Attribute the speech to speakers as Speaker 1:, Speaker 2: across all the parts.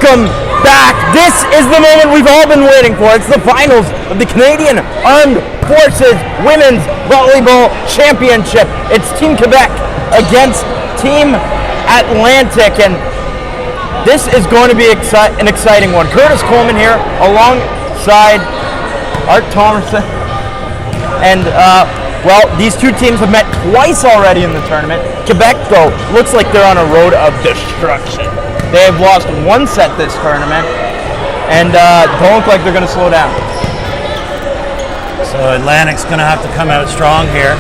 Speaker 1: welcome back. This is the moment we've all been waiting for. It's the finals of the Canadian Armed Forces Women's Volleyball Championship. It's Team Quebec against Team Atlantic, and this is going to be an exciting one. Curtis Coleman here alongside Art Thomerson. And, well, these two teams have met twice already in the tournament. Quebec, though, looks like they're on a road of destruction. They have lost one set this tournament, and don't look like they're going to slow down.
Speaker 2: So Atlantic's going to have to come out strong here.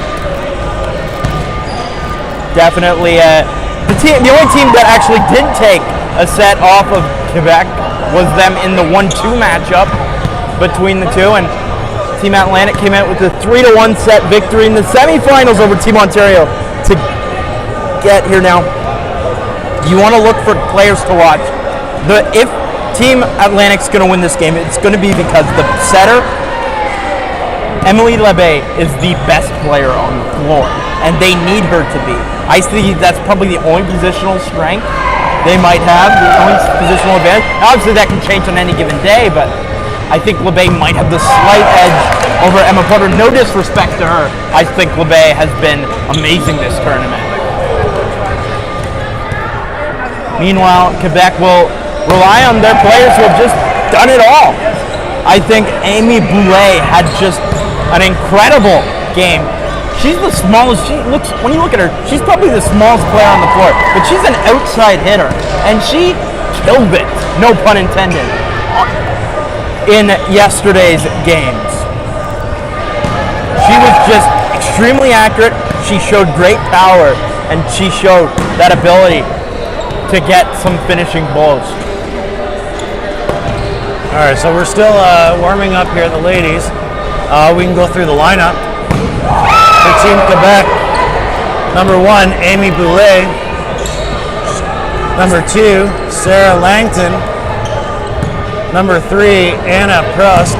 Speaker 1: Definitely. The only team that actually did take a set off of Quebec was them in the 1-2 matchup between the two, and Team Atlantic came out with a 3-1 set victory in the semifinals over Team Ontario to get here. Now, you want to look for players to watch. If Team Atlantic's going to win this game, it's going to be because the setter, Emily Lebay, is the best player on the floor, and they need her to be. I think that's probably the only positional strength they might have, the only positional advantage. Obviously, that can change on any given day, but I think Lebay might have the slight edge over Emma Porter. No disrespect to her. I think Lebay has been amazing this tournament. Meanwhile, Quebec will rely on their players who have just done it all. I think Amy Boulay had just an incredible game. She's the smallest, when you look at her, she's probably the smallest player on the floor, but she's an outside hitter, and she killed it, no pun intended, in yesterday's games. She was just extremely accurate, she showed great power, and she showed that ability to get some finishing blows.
Speaker 2: All right, so we're still warming up here, the ladies. We can go through the lineup. For Team Quebec, number 1, Amy Boulay. Number 2, Sarah Langton. Number 3, Anna Prost.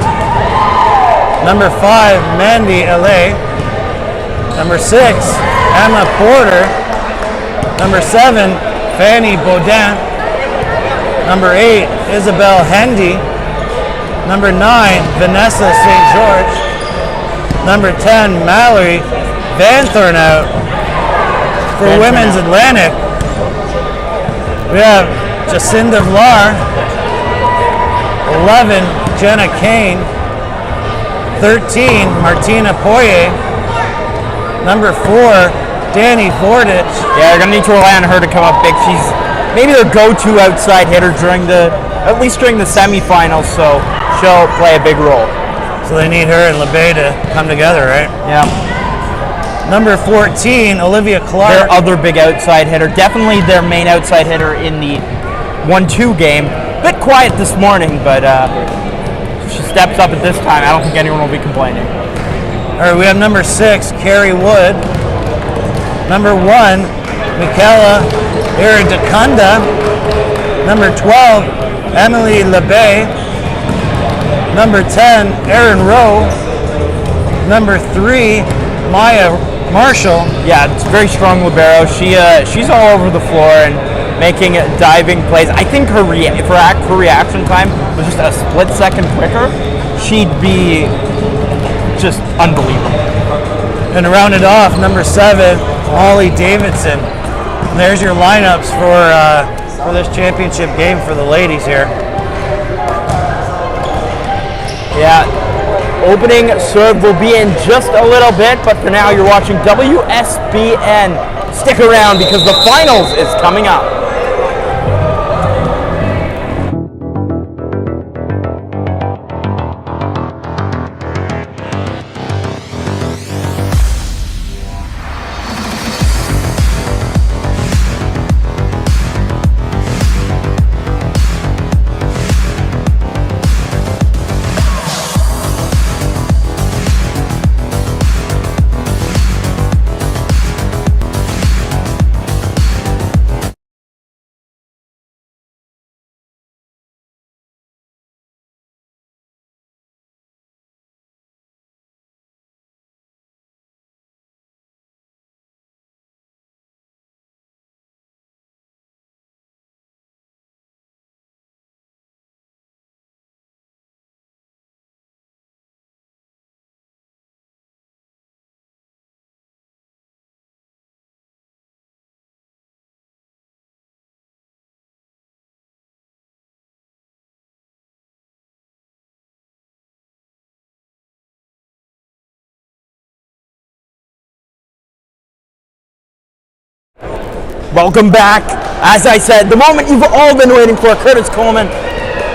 Speaker 2: Number 5, Mandy Allais. Number 6, Emma Porter. Number 7, Fanny Borden. Number 8, Isabelle Hendy. Number 9, Vanessa St. George. Number 10, Mallory Van Thornout. For Women's Atlantic, we have Jacinda Vlar. 11, Jenna Kane. 13, Martina Poirier. Number 4, Danny Vordich.
Speaker 1: Yeah, they're going to need to rely on her to come up big. She's maybe their go-to outside hitter at least during the semifinals, so she'll play a big role.
Speaker 2: So they need her and Lebay to come together, right?
Speaker 1: Yeah.
Speaker 2: Number 14, Olivia Clark.
Speaker 1: Their other big outside hitter. Definitely their main outside hitter in the 1-2 game. A bit quiet this morning, but she steps up at this time. I don't think anyone will be complaining.
Speaker 2: All right, we have number 6, Carrie Wood. Number 1, Michaela Iridakunda. Number 12, Emily Lebay. Number 10, Erin Rowe. Number 3, Maya Marshall.
Speaker 1: Yeah, it's very strong libero. She's all over the floor and making diving plays. I think her reaction time was just a split second quicker. She'd be just unbelievable.
Speaker 2: And to round it off, number 7, Molly Davidson. And there's your lineups for this championship game for the ladies here.
Speaker 1: Yeah, opening serve will be in just a little bit, but for now you're watching WSBN. Stick around because the finals is coming up. Welcome back. As I said, the moment you've all been waiting for, Curtis Coleman,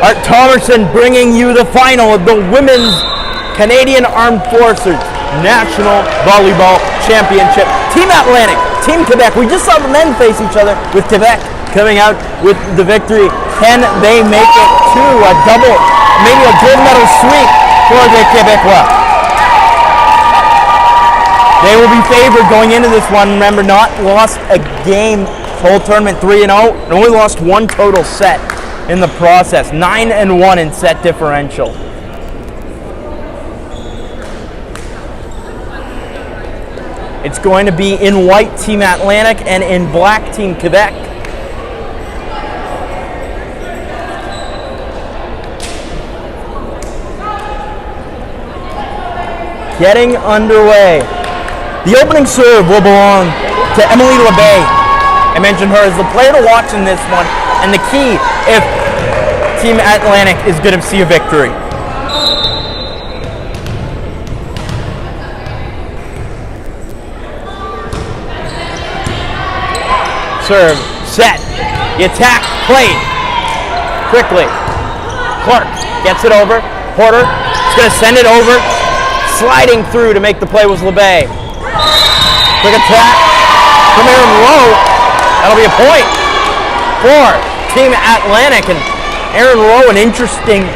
Speaker 1: Art Thomerson bringing you the final of the Women's Canadian Armed Forces National Volleyball Championship. Team Atlantic, Team Quebec. We just saw the men face each other with Quebec coming out with the victory. Can they make it to a double, maybe a gold medal sweep for the Quebecois? They will be favored going into this one. Remember, not lost a game whole tournament, 3-0, and only lost one total set in the process. 9-1 in set differential. It's going to be in white, Team Atlantic, and in black, Team Quebec. Getting underway. The opening serve will belong to Emily LeBay. I mentioned her as the player to watch in this one, and the key if Team Atlantic is going to see a victory. Serve, set, the attack, played. Quickly. Clark gets it over. Porter is going to send it over. Sliding through to make the play was LeBay. Quick attack from Aaron Rowe. That'll be a point for Team Atlantic. And Aaron Rowe, an interesting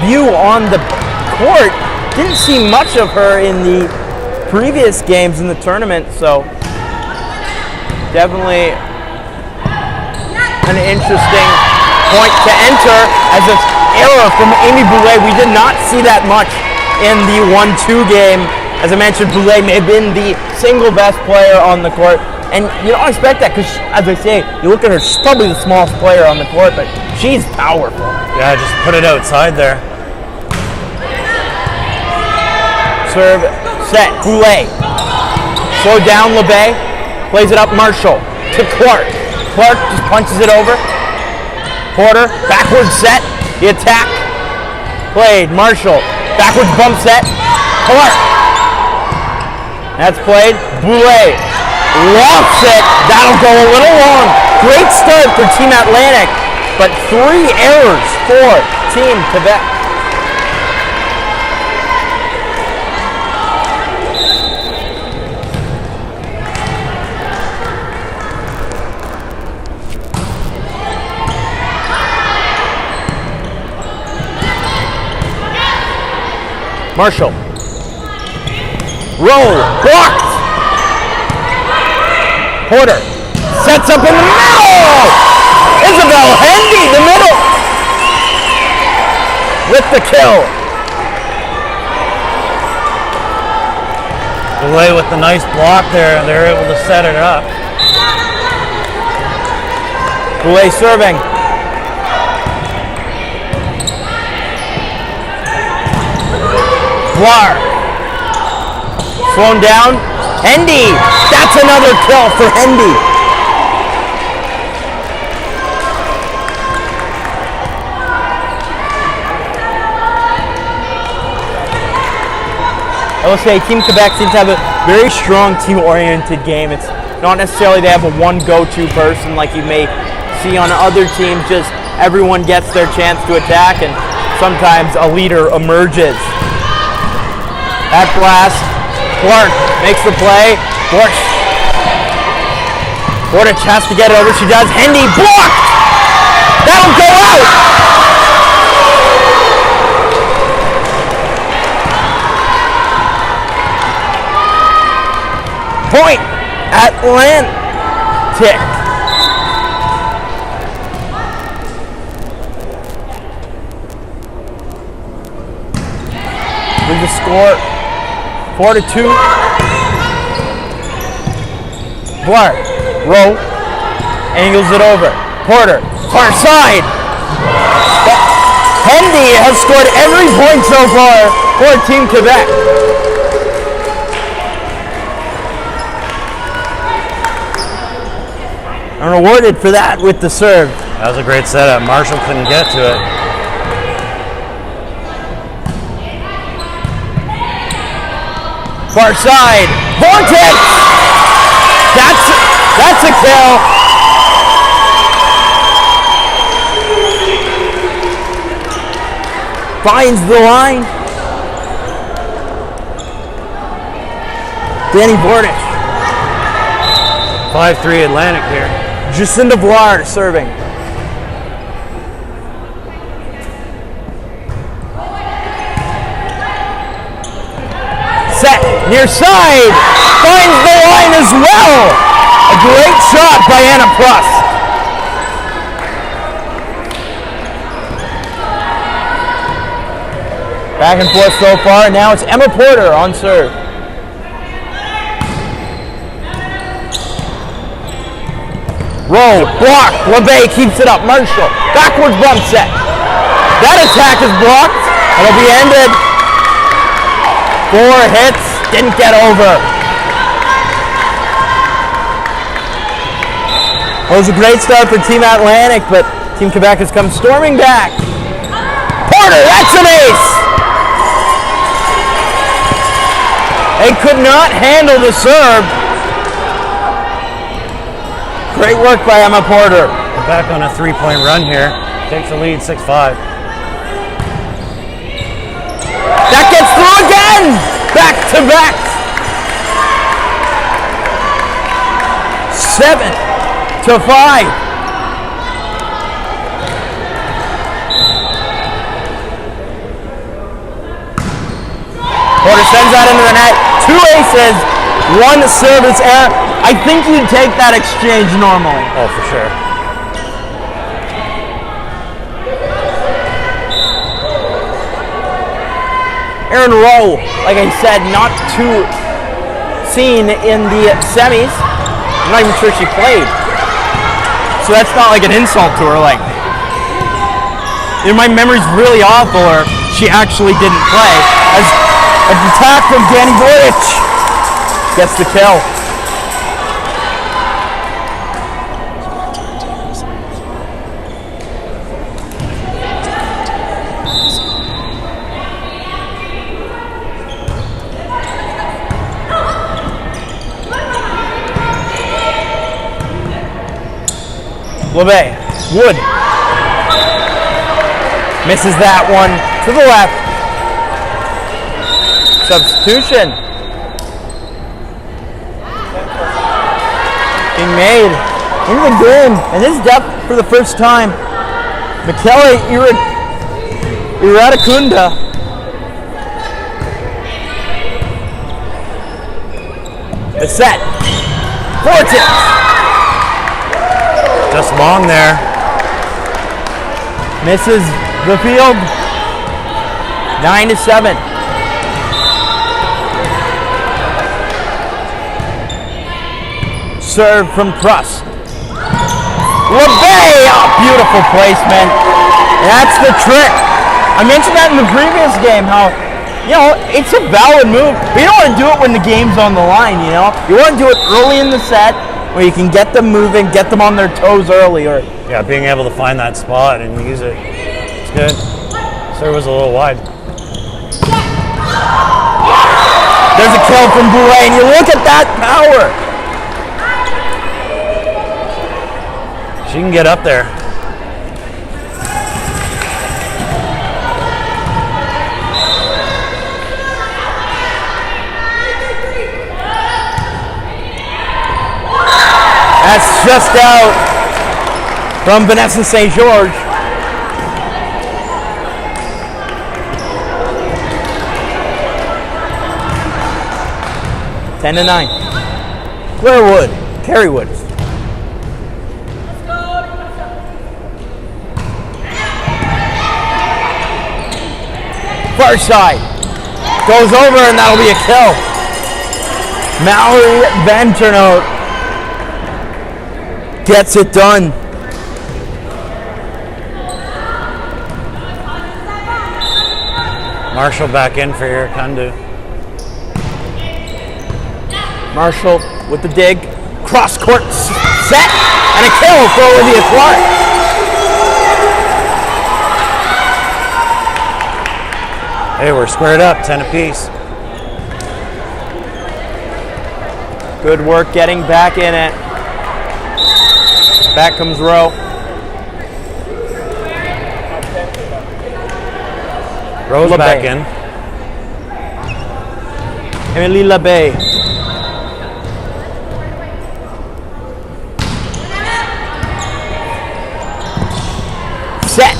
Speaker 1: view on the court. Didn't see much of her in the previous games in the tournament, so definitely an interesting point to enter as an error from Amy Boulay. We did not see that much in the 1-2 game. As I mentioned, Boulay may have been the single best player on the court. And you don't expect that because, as I say, you look at her, she's probably the smallest player on the court, but she's powerful.
Speaker 2: Yeah, just put it outside there.
Speaker 1: Serve, set, Boulay. Slow down LeBay. Plays it up Marshall to Clark. Clark just punches it over. Porter, backward set. The attack. Played. Marshall. Backwards bump set. Clark. That's played. Boulay. Lofts it. That'll go a little long. Great start for Team Atlantic, but 3 errors for Team Quebec. Marshall. Roll. Blocked. Porter. Sets up in the middle. Isabel Hendy, the middle. With the kill.
Speaker 2: Boulay with the nice block there. They're able to set it up.
Speaker 1: Boulay serving. Clark. Slowing down. Hendy. That's another kill for Hendy. I will say Team Quebec seems to have a very strong team-oriented game. It's not necessarily they have a one go-to person like you may see on other teams. Just everyone gets their chance to attack, and sometimes a leader emerges. At blast, Clark makes the play. Borden has to get it over. She does. Hendy blocked. That'll go out. Point Atlantic. With the score 4-2. Clark, Rowe, angles it over. Porter, far side. Hendy has scored every point so far for Team Quebec. And rewarded for that with the serve.
Speaker 2: That was a great setup. Marshall couldn't get to it.
Speaker 1: Far side, Vortex! That's That's a kill. Finds the line. Danny Borden.
Speaker 2: 5-3 Atlantic here.
Speaker 1: Jacinda Vlar serving. Set, near side, finds the line as well. A great shot by Anna Pruss. Back and forth so far, now it's Emma Porter on serve. Roll, block, LeBay keeps it up, Marshall, backwards bump set. That attack is blocked, it'll be ended. 4 hits, didn't get over. Well, it was a great start for Team Atlantic, but Team Quebec has come storming back. Porter, that's an ace! They could not handle the serve. Great work by Emma Porter.
Speaker 2: We're back on a 3-point run here. Takes the lead 6-5.
Speaker 1: That gets through again! Back to back! 7-5. Porter sends that into the net. 2 aces, 1 service error. I think you'd take that exchange normally.
Speaker 2: Oh, for sure.
Speaker 1: Erin Rowe, like I said, not too seen in the semis. I'm not even sure she played. So that's not like an insult to her. Like, my memory's really awful, or she actually didn't play. As an attack from Danny Boyich gets the kill. LeBay, Wood, misses that one to the left. Substitution being made in the game, and this is depth for the first time. Michele Iradakunda. The set, Fortis.
Speaker 2: Just long there.
Speaker 1: Misses the field. 9-7. Serve from Pruss. LeBay, beautiful placement. And that's the trick. I mentioned that in the previous game, how, it's a valid move. But you don't want to do it when the game's on the line, You want to do it early in the set, where you can get them moving, get them on their toes early. Or
Speaker 2: yeah, being able to find that spot and use it. It's good. Serve was a little wide.
Speaker 1: There's a kill from Boulet, and you look at that power.
Speaker 2: She can get up there.
Speaker 1: That's just out from Vanessa St. George. Ten to 9. Claire Wood, Carrie Wood. Far side. Goes over, and that'll be a kill. Mallory Van Turnhout gets it done.
Speaker 2: Marshall back in for Irakundu.
Speaker 1: Marshall with the dig. Cross court set. And a kill for Olivia Clark.
Speaker 2: Hey, we're squared up, 10 apiece.
Speaker 1: Good work getting back in it. Back comes Rowe.
Speaker 2: Rowe's
Speaker 1: LeBay.
Speaker 2: back in.
Speaker 1: Emily LeBay. Set.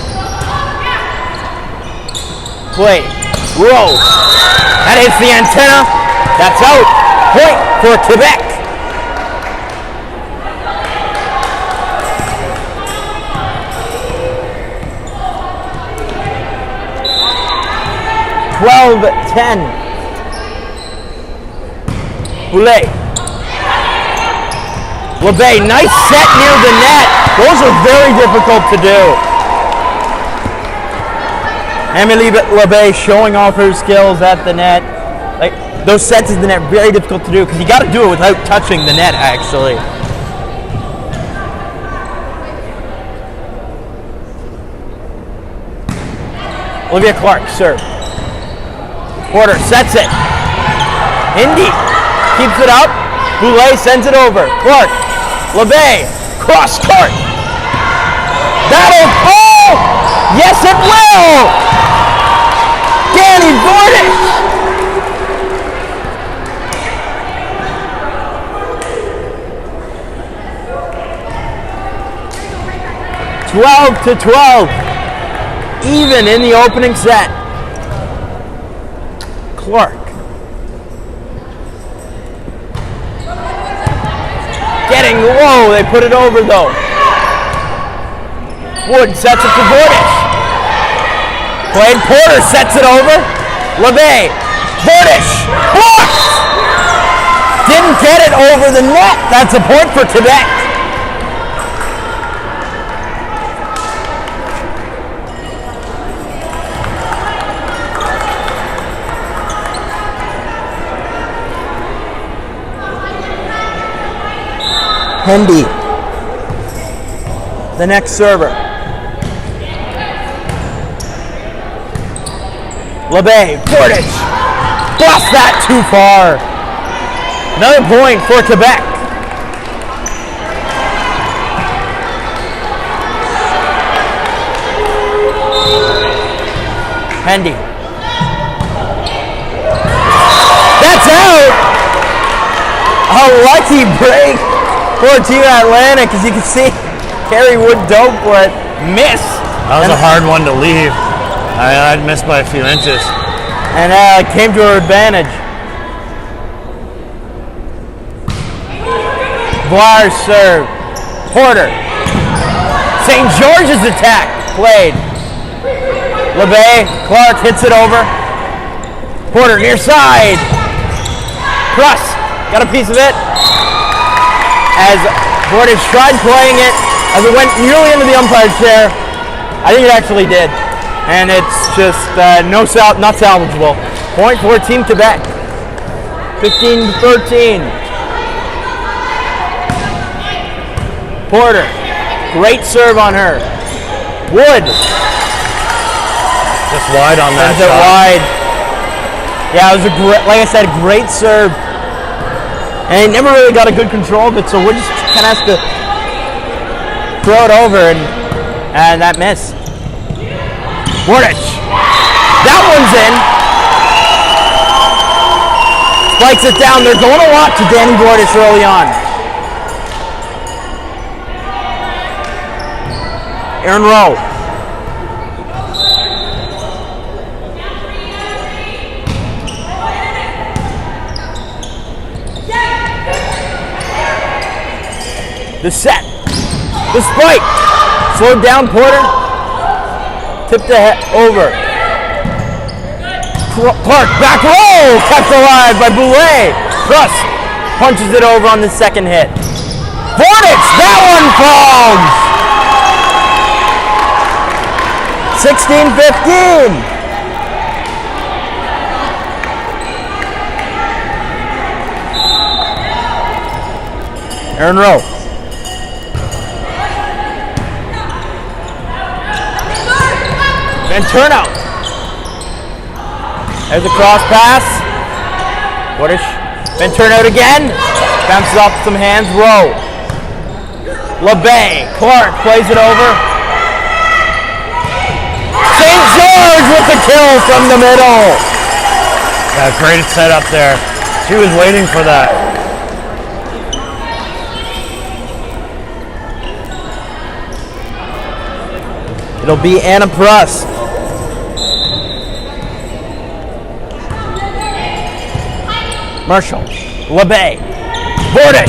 Speaker 1: Play. Rowe. That hits the antenna. That's out. Point for Quebec. (12-10). Boulet. LeBay, nice set near the net. Those are very difficult to do. Emily LeBay showing off her skills at the net. Like those sets in the net, very difficult to do because you got to do it without touching the net. Actually. Olivia Clark serve. Porter sets it. Indy keeps it up. Boulet sends it over. Clark. LeBay. Cross court. That'll. Oh! Yes, it will! Danny Borden! 12-12. Even in the opening set. Clark. Getting low. They put it over though. Wood sets it to Borden. Played. Porter sets it over. LeBay. Bordish. Blocked! Didn't get it over the net. That's a point for Quebec. Hendy. The next server. LeBay, Bordich, bust that too far. Another point for Quebec. Hendy. That's out. A lucky break for Team Atlanta because you can see Carrie Wood dove for it, miss.
Speaker 2: That was a hard one to leave. I'd missed by a few inches.
Speaker 1: And came to her advantage. Blair's serve. Porter. St. George's attack. Played. LeBay. Clark hits it over. Porter near side. Cross. Got a piece of it. As Borden tried playing it, as it went nearly into the umpire's chair. I think it actually did. And it's just not salvageable. Point for Team Quebec. 15-13. Porter, great serve on her. Wood.
Speaker 2: Just wide on that
Speaker 1: Sends it
Speaker 2: shot.
Speaker 1: wide. Yeah, it was a great, like I said, great serve. And he never really got a good control of it, so Wood just kind of has to throw it over, and that missed. Bordich. That one's in. Spikes it down. They're going a lot to Danny Bordich early on. Aaron Rowe. The set. The spike. Slowed down Porter. Tipped over. Clark, back row, kept alive by Boulet. Truss punches it over on the second hit. Bordich, that one falls. 16-15. Aaron Rowe. And turnout. There's a cross pass. Bordich. Then turnout again. Bounces off some hands. Rowe. LeBay. Clark plays it over. St. George with the kill from the middle.
Speaker 2: Yeah, great setup there. She was waiting for that.
Speaker 1: It'll be Anna Prust. Marshall. LeBay. Borden.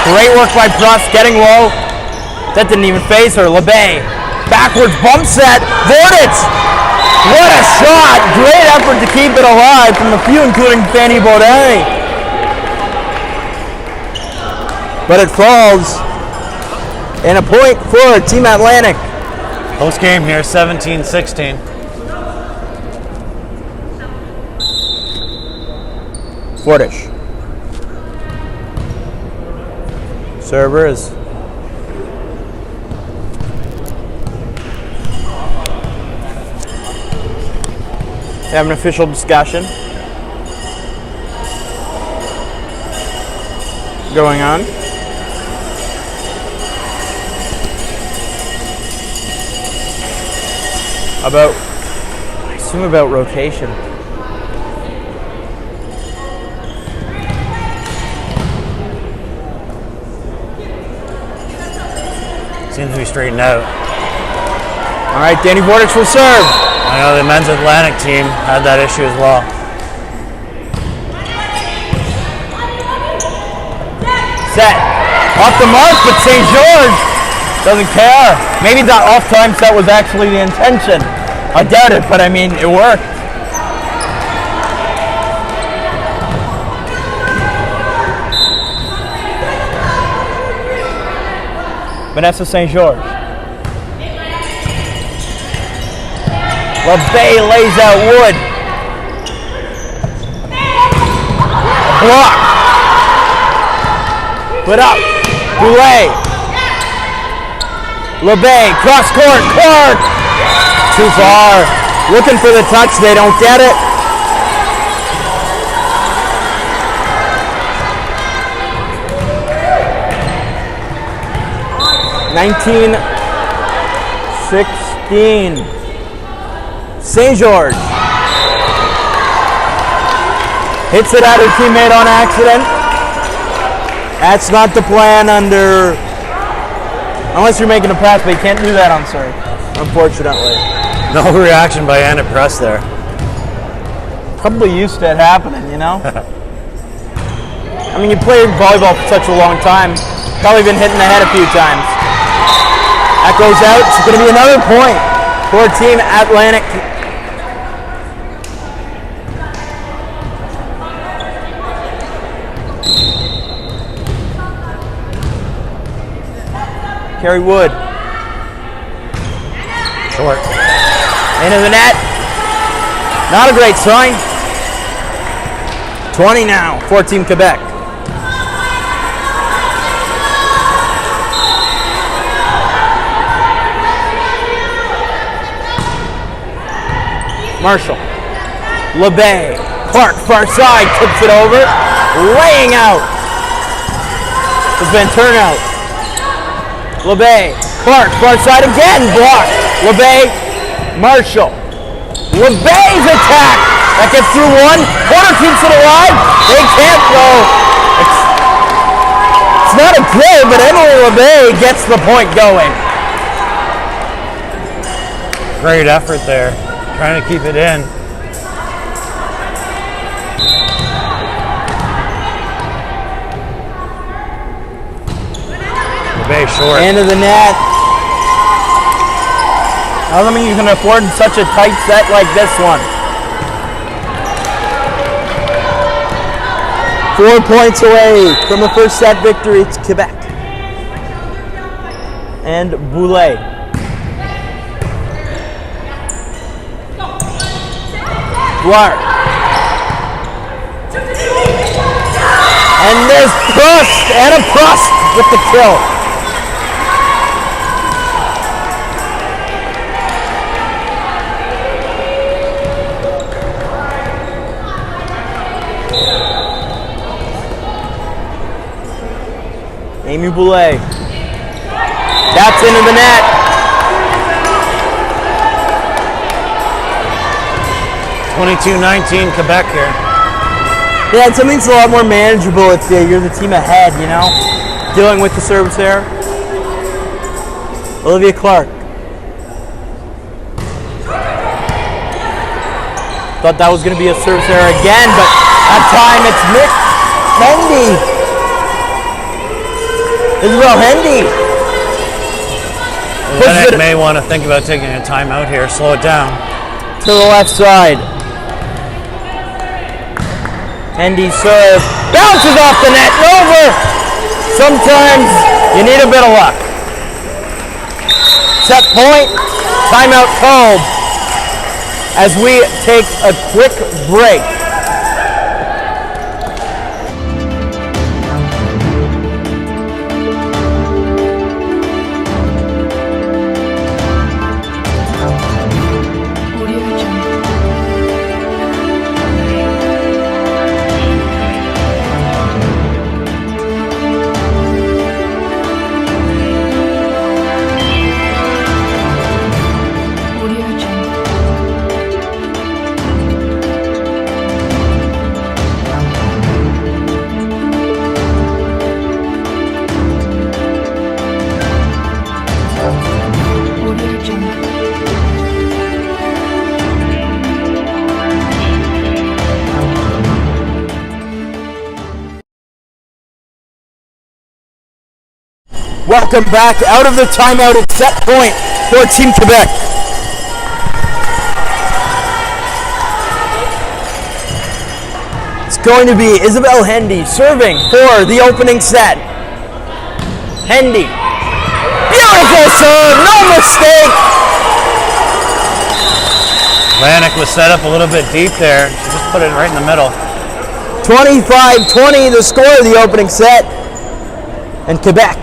Speaker 1: Great work by Prust, getting low. That didn't even phase her. LeBay. Backwards bump set. Borden. What a shot. Great effort to keep it alive from a few, including Fanny Borden. But it falls. And a point for Team Atlantic.
Speaker 2: Close game here, 17-16.
Speaker 1: Fordish. Server is have an official discussion going on. About, I assume about rotation.
Speaker 2: Seems to be straightened out.
Speaker 1: All right, Danny Bordich will serve.
Speaker 2: I know the men's Atlantic team had that issue as well.
Speaker 1: Set. Off the mark, but St. George doesn't care. Maybe that off-time set was actually the intention. I doubt it, but I mean, it worked. Vanessa St. George. LeBay lays out Wood. Block. Put up. Boulay. LeBay. Cross court. Clark. Too far. Looking for the touch. They don't get it. (19-16). St. George hits it at her teammate on accident. That's not the plan unless you're making a pass, but you can't do that on serve, unfortunately.
Speaker 2: No reaction by Anna Press there.
Speaker 1: Probably used to it happening, you know? I mean, you played volleyball for such a long time, probably been hitting the head a few times. That goes out. It's going to be another point for Team Atlantic. Carrie Wood.
Speaker 2: Short.
Speaker 1: Into the net. Not a great sign. 20 now for Team Quebec. Marshall. LeBay. Clark, far side, tips it over. Laying out. Has been turnout. LeBay. Clark, far side again. Blocked. LeBay. Marshall. LeBay's attack. That gets through one. Corner keeps it alive. They can't go. It's not a play, but Emily LeBay gets the point going.
Speaker 2: Great effort there. Trying to keep it in. LeBay short.
Speaker 1: Into the net. I don't mean you can afford such a tight set like this one. 4 points away from a first set victory to Quebec. And Boulay. Clark. And there's Prust. Anna Prust with the kill. Amy Boulay. That's into the net.
Speaker 2: (22-19) Quebec here.
Speaker 1: Yeah, it's something that's a lot more manageable if you're the team ahead, you know? Dealing with the service error. Olivia Clark. Thought that was going to be a service error again, but that time it's Nick Hendy. Isabel Hendy.
Speaker 2: Lennox may want to think about taking a timeout here. Slow it down.
Speaker 1: To the left side. Hendy serve. Bounces off the net. Over. Sometimes you need a bit of luck. Set point. Timeout called. As we take a quick break. Welcome back out of the timeout at set point for Team Quebec. It's going to be Isabel Hendy serving for the opening set. Hendy. Beautiful serve, no mistake.
Speaker 2: Lanik was set up a little bit deep there. She just put it right in the middle.
Speaker 1: 25-20 the score of the opening set. And Quebec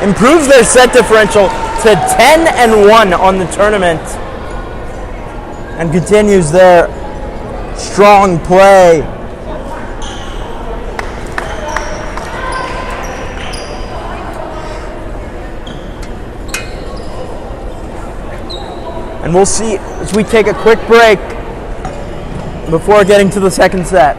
Speaker 1: improves their set differential to 10-1 on the tournament and continues their strong play. And we'll see as we take a quick break before getting to the second set.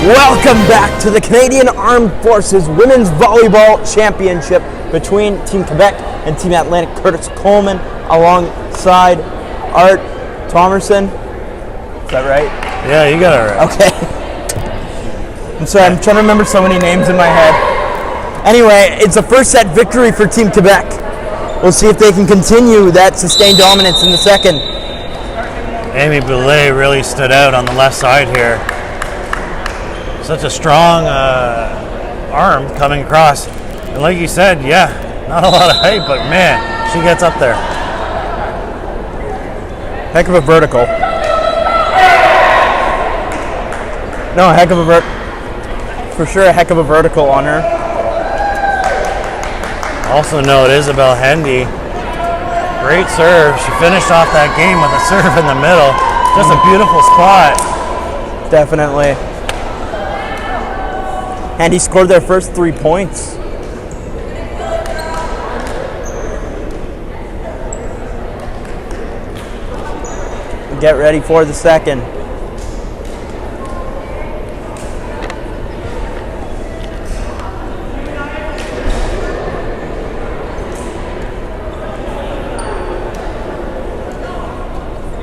Speaker 1: Welcome back to the Canadian Armed Forces Women's Volleyball Championship between Team Quebec and Team Atlantic. Curtis Coleman alongside Art Thomerson. Is that right?
Speaker 2: Yeah, you got it right.
Speaker 1: Okay. I'm sorry, I'm trying to remember so many names in my head. Anyway, it's a first set victory for Team Quebec. We'll see if they can continue that sustained dominance in the second.
Speaker 2: Amy Boulay really stood out on the left side here. Such a strong arm coming across. And like you said, yeah, not a lot of height, but man, she gets up there.
Speaker 1: Heck of a vertical. No, for sure a heck of a vertical on her.
Speaker 2: Also note Isabel Hendy. Great serve. She finished off that game with a serve in the middle. Just a beautiful spot.
Speaker 1: Definitely. Hendy scored their first 3 points. Get ready for the second.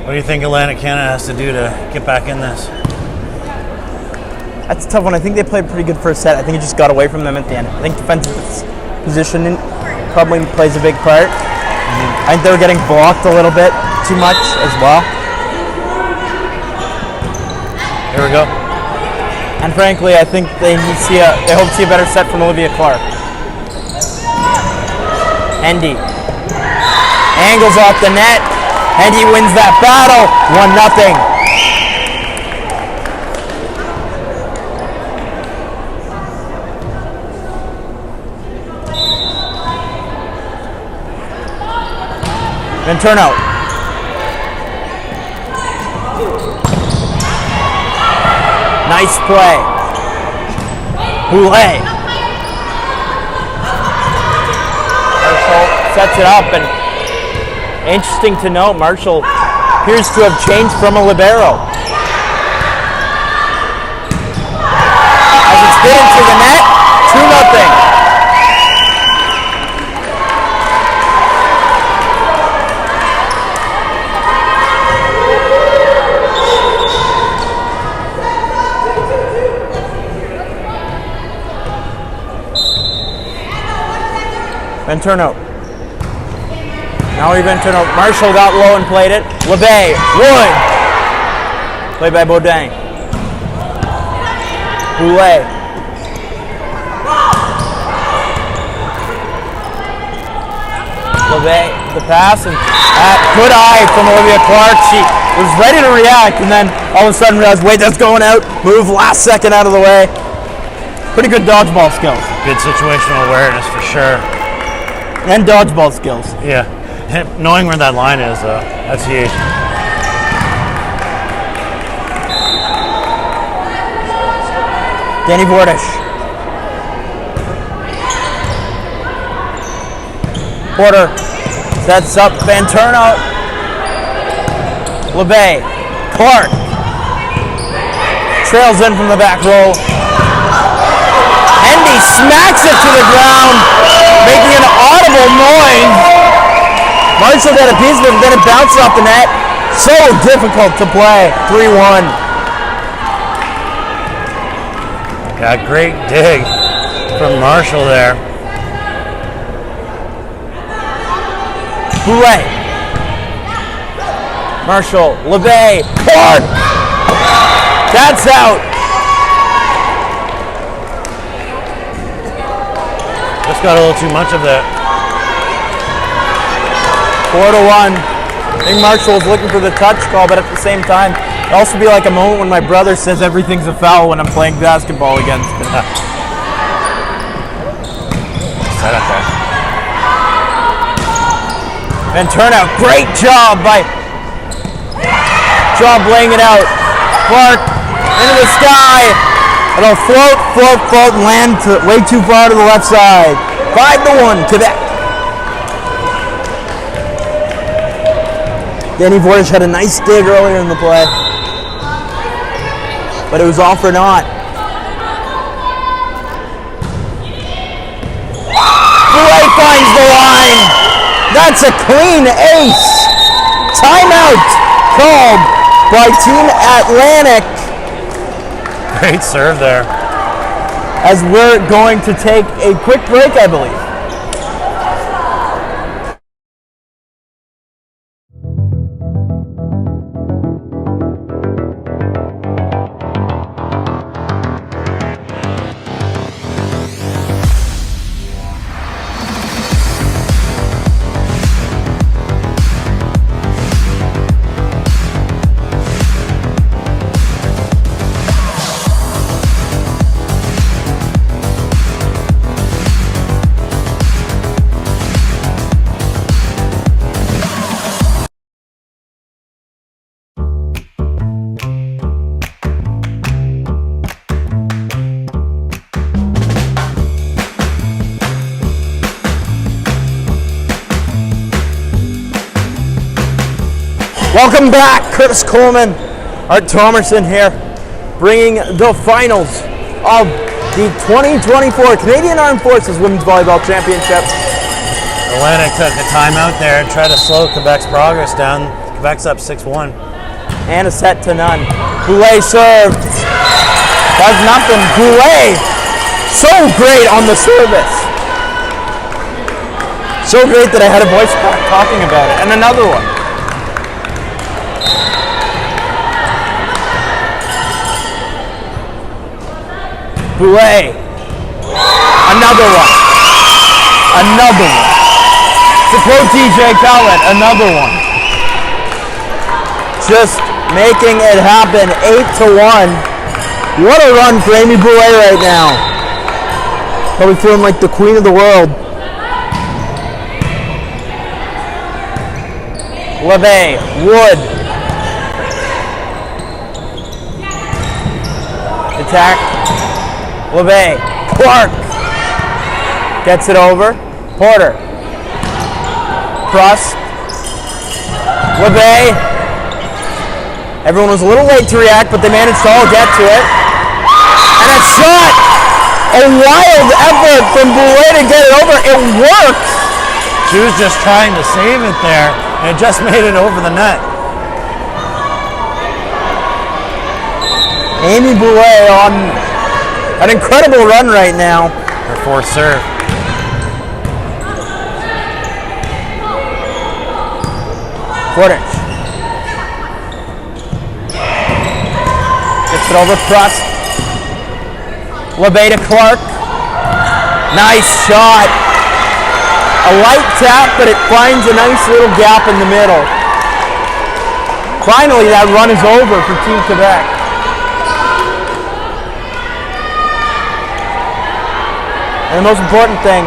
Speaker 2: What do you think Atlantic Canada has to do to get back in this?
Speaker 1: That's a tough one. I think they played a pretty good first set. I think it just got away from them at the end. I think defensive positioning probably plays a big part. I think they were getting blocked a little bit too much as well.
Speaker 2: Here we go.
Speaker 1: And frankly, I think they hope to see a better set from Olivia Clark. Hendy angles off the net. Hendy wins that battle, 1-0. Then turnout. Nice play. Boulet. Marshall sets it up, and interesting to note, Marshall appears to have changed from a libero. As it's hit into the net, 2-0. Then turnout. Now we've been turnout. Marshall got low and played it. LeBay, Wood. Played by Borden. Boulet. LeBay, the pass, and good eye from Olivia Clark. She was ready to react, and then all of a sudden realized, wait, that's going out. Move last second out of the way. Pretty good dodgeball skills.
Speaker 2: Good situational awareness for sure.
Speaker 1: And dodgeball skills.
Speaker 2: Yeah. Knowing where that line is, that's huge.
Speaker 1: Danny Vordish. Porter sets up Van Turnout. LeBay. Clark. Trails in from the back row. Hendy smacks it to the ground, making an audible noise. Marshall got a piece of it, then it bounced off the net. So difficult to play. 3-1.
Speaker 2: Yeah, great dig from Marshall there.
Speaker 1: Boulet. Marshall. LeBay. Clark. That's out.
Speaker 2: Just got a little too much of that.
Speaker 1: 4-1. I think Marshall was looking for the touch call, but at the same time, it'd also be like a moment when my brother says everything's a foul when I'm playing basketball against him.
Speaker 2: Set up there.
Speaker 1: And turnout, great job laying it out. Clark into the sky. It'll float, and land way too far to the left side. 5-1, Quebec. Danny Vordish had a nice dig earlier in the play, but it was all for naught. Boulet finds the line. That's a clean ace. Timeout called by Team Atlantic.
Speaker 2: Great serve there.
Speaker 1: As we're going to take a quick break, I believe. Welcome back, Curtis Coleman, Art Thomerson here, bringing the finals of the 2024 Canadian Armed Forces Women's Volleyball Championship.
Speaker 2: Atlantic took a timeout there and tried to slow Quebec's progress down. Quebec's up 6-1.
Speaker 1: And a set to none. Boulet serves. Does nothing. Boulet, so great on the service. So great that I had a voice crack talking about it. And another one. Boulet. Another one. Another one. To quote TJ Khaled, another one. Just making it happen, 8-1. What a run for Amy Boulet right now. Probably feeling like the queen of the world. LeVay, Wood. Attack. LeVay, Clark. Gets it over. Porter. Cross. LeVay. Everyone was a little late to react, but they managed to all get to it. And a shot! A wild effort from Boulet to get it over. It works!
Speaker 2: She was just trying to save it there, and it just made it over the net.
Speaker 1: Amy Boulet on an incredible run right now.
Speaker 2: Her fourth serve.
Speaker 1: Borden. Gets it over, Crust. LeVay to Clark. Nice shot. A light tap, but it finds a nice little gap in the middle. Finally, that run is over for Team Quebec. And the most important thing,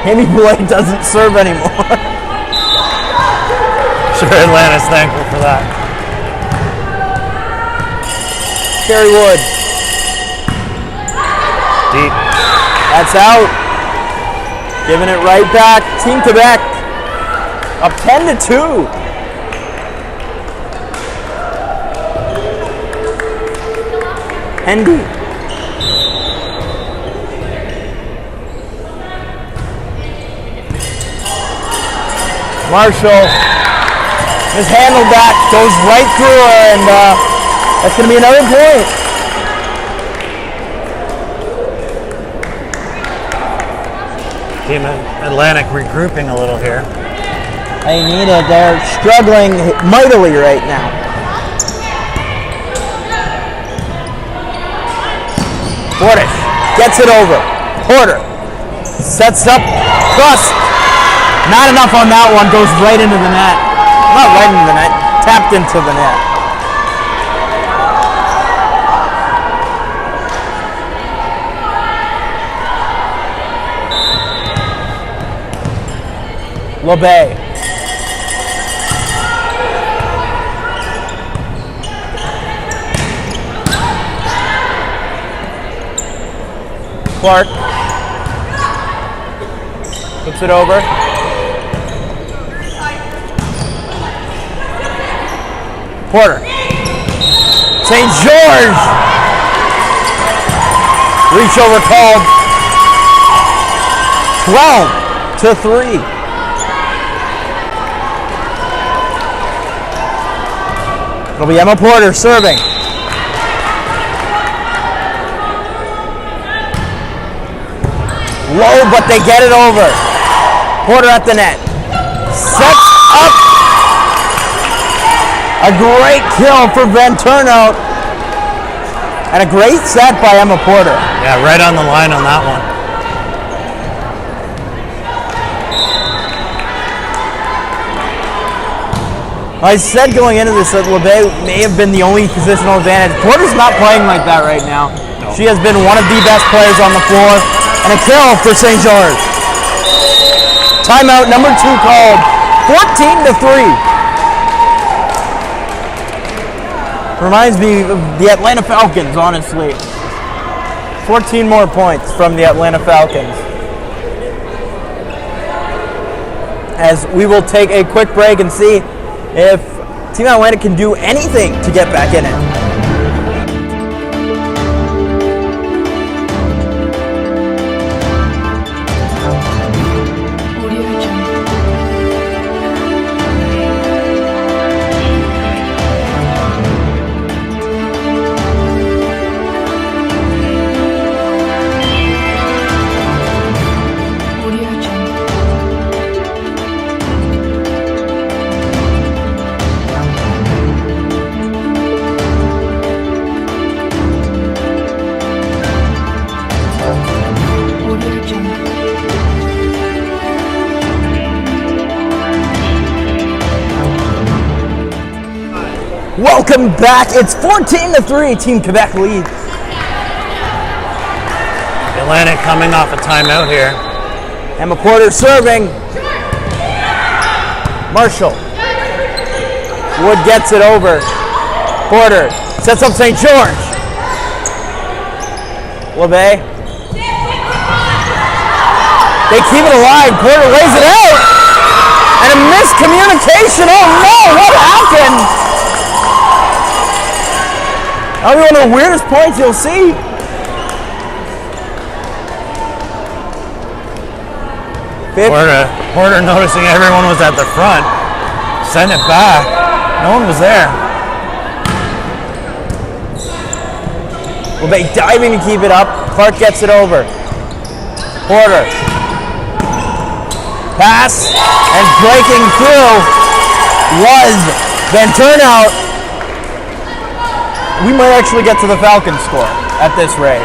Speaker 1: Amy Boulet doesn't serve anymore.
Speaker 2: Sure, Atlanta's thankful for that.
Speaker 1: Carrie Wood.
Speaker 2: Deep.
Speaker 1: That's out. Giving it right back. Team Quebec up 10-2. Hendy. Marshall mishandled that, goes right through her, and that's going to be another point.
Speaker 2: Team Atlantic regrouping a little here.
Speaker 1: They need it. They're struggling mightily right now. Borden gets it over. Porter sets up. Cross. Not enough on that one. Goes right into the net. Not right into the net. Tapped into the net. LeVay. Clark. Puts it over. Porter. St. George. Reach over called. 12-3. It'll be Emma Porter serving. Low, but they get it over. Porter at the net. Sets up. A great kill for Van Turnhout. And a great set by Emma Porter.
Speaker 2: Yeah, right on the line on that one.
Speaker 1: I said going into this that LeVay may have been the only positional advantage. Porter's not playing like that right now.
Speaker 2: No.
Speaker 1: She has been one of the best players on the floor. And a kill for St. George. Timeout number 2 called. 14-3. Reminds me of the Atlanta Falcons, honestly. 14 more points from the Atlanta Falcons. As we will take a quick break and see if Team Atlantic can do anything to get back in it. Welcome back. It's 14-3. Team Quebec leads.
Speaker 2: Atlantic coming off a timeout here.
Speaker 1: Emma Porter serving. Marshall. Wood gets it over. Porter sets up St. George. LeBay. They keep it alive. Porter lays it out. And a miscommunication. Oh no, what happened? Probably one of the weirdest points you'll see.
Speaker 2: Porter noticing everyone was at the front. Sent it back. No one was there.
Speaker 1: LeBay diving to keep it up. Clark gets it over. Porter. Pass. And breaking through was Van Turnout. We might actually get to the Falcons score at this rate.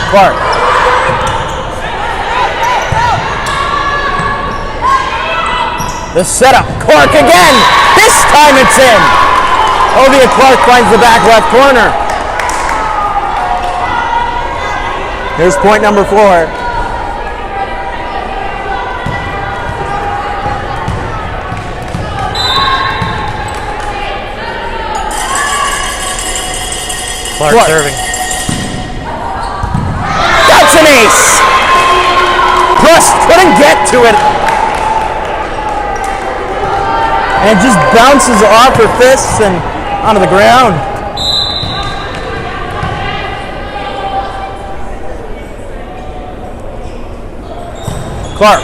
Speaker 1: Clark. The setup. Clark again. This time it's in. Ovia Clark finds the back left corner. Here's point number 4.
Speaker 2: Clark serving.
Speaker 1: That's an ace! Plus couldn't get to it. And it just bounces off her fists and onto the ground. Clark.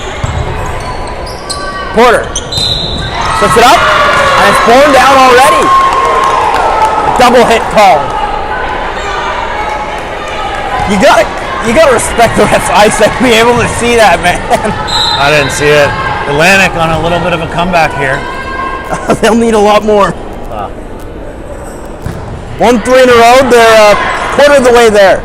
Speaker 1: Porter. Sets it up, and it's borne down already. Double hit call. You gotta respect the ref's eyesight to be able to see that, man.
Speaker 2: I didn't see it. Atlantic on a little bit of a comeback here.
Speaker 1: They'll need a lot more. 1-3 in a row. They're a quarter of the way there.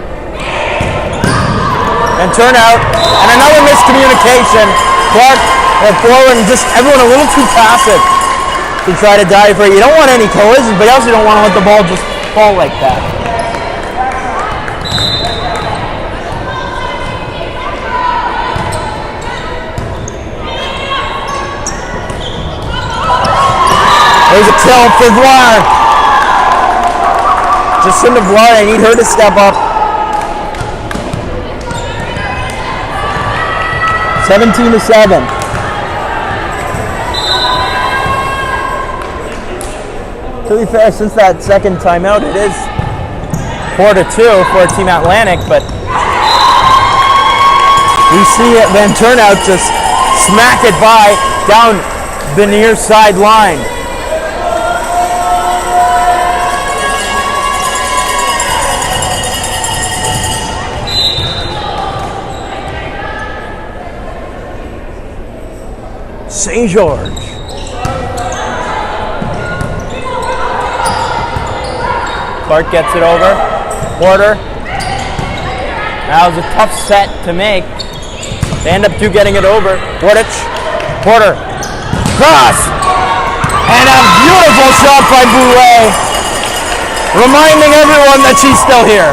Speaker 1: And turnout, and another miscommunication. Clark and forward, and just everyone a little too passive to try to dive for it. You don't want any collisions, but you also don't want to let the ball just fall like that. There's a kill for Vlar. Jacinda Vlar, I need her to step up. 17-7. To be fair, since that second timeout, it is 4-2 for Team Atlantic, but we see it Van Turnout just smack it by down the near sideline. St. George. Clark gets it over. Porter. That was a tough set to make. They end up getting it over. Borden. Porter. Cross. And a beautiful shot by Boulet. Reminding everyone that she's still here.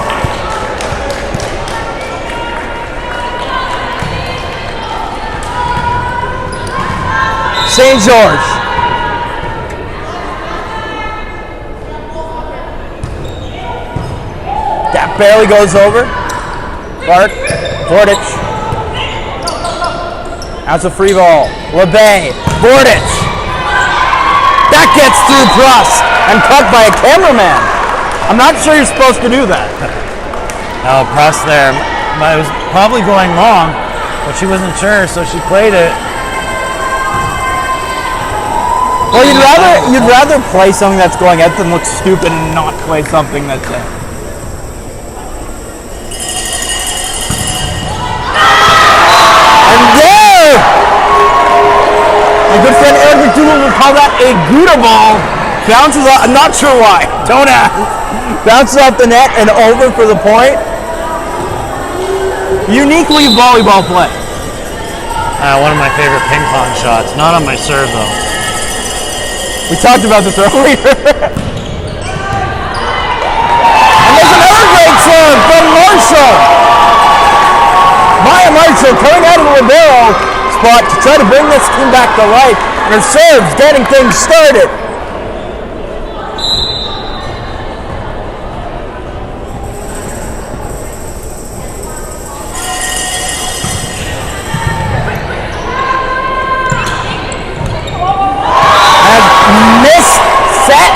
Speaker 1: St. George. barely goes over. Clark, Borden. That's a free ball. LeBay, Borden. That gets through Pruss and cut by a cameraman. I'm not sure you're supposed to do that.
Speaker 2: Oh, Pruss there. It was probably going long, but she wasn't sure, so she played it.
Speaker 1: Well, you'd rather play something that's going out than look stupid and not play something that's in. And there! My good friend Eric McDougall would call that a Gouda ball. Bounces up, I'm not sure why. Don't ask. Bounces off the net and over for the point. Uniquely volleyball play.
Speaker 2: One of my favorite ping pong shots. Not on my serve, though.
Speaker 1: We talked about this earlier. And there's another great serve from Marshall. Maya Marshall coming out of the libero spot to try to bring this team back to life. And her serve's getting things started.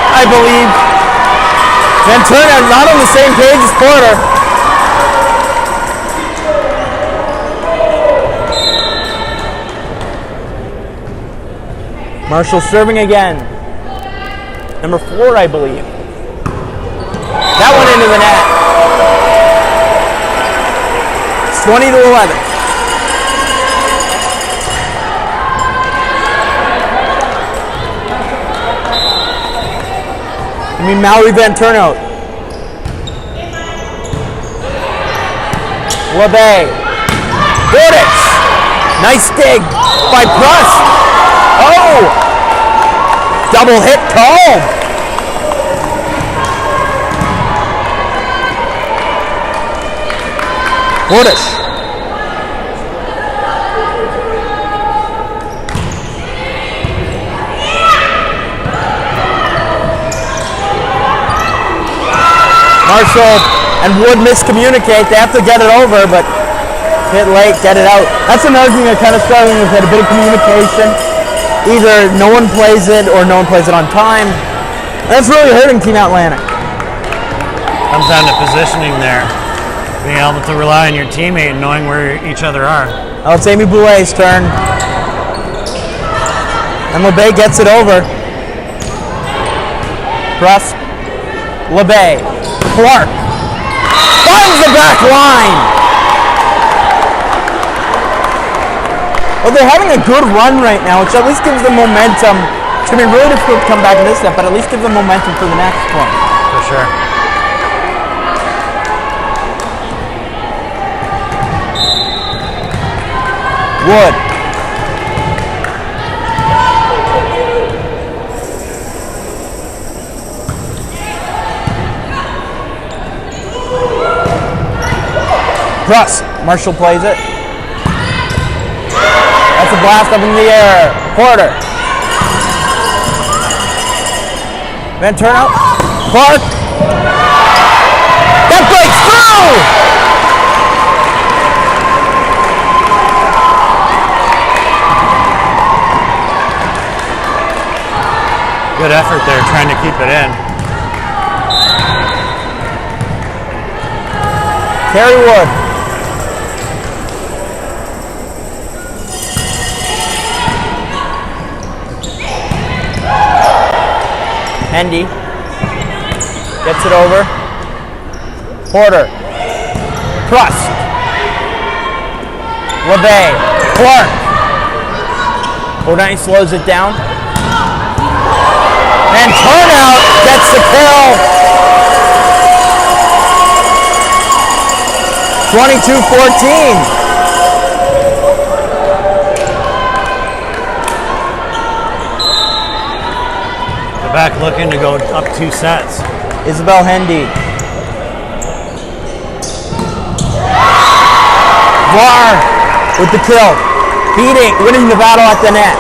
Speaker 1: I believe. Van Turner not on the same page as Porter. Marshall serving again. Number 4, I believe. That went into the net. It's 20-11. Mallory Van Turnout. LeBay. Borden. Nice dig by Pruss. Oh! Double hit call. Borden. Marshall and Wood miscommunicate. They have to get it over, but hit late, get it out. That's another thing they're kind of struggling with, a bit of communication. Either no one plays it or no one plays it on time. That's really hurting Team Atlantic.
Speaker 2: Comes down to positioning there. Being able to rely on your teammate and knowing where each other are.
Speaker 1: Oh, it's Amy Boulet's turn. And LeBay gets it over. Pruss. LeBay. Clark finds the back line. Well, they're having a good run right now, which at least gives them momentum. It's going to be really difficult to come back in this step, but at least give them momentum for the next one.
Speaker 2: For sure.
Speaker 1: Wood. Pruss. Marshall plays it. That's a blast up in the air. Porter. Van Turnout. Clark. That breaks through!
Speaker 2: Good effort there trying to keep it in.
Speaker 1: Terry Wood. Hendy gets it over. Porter. Pruss. LeBay. Clark. Borden slows it down. And Turnout gets the kill. 22-14.
Speaker 2: Back looking to go up 2 sets.
Speaker 1: Isabel Hendy. Var with the kill. Winning the battle at the net.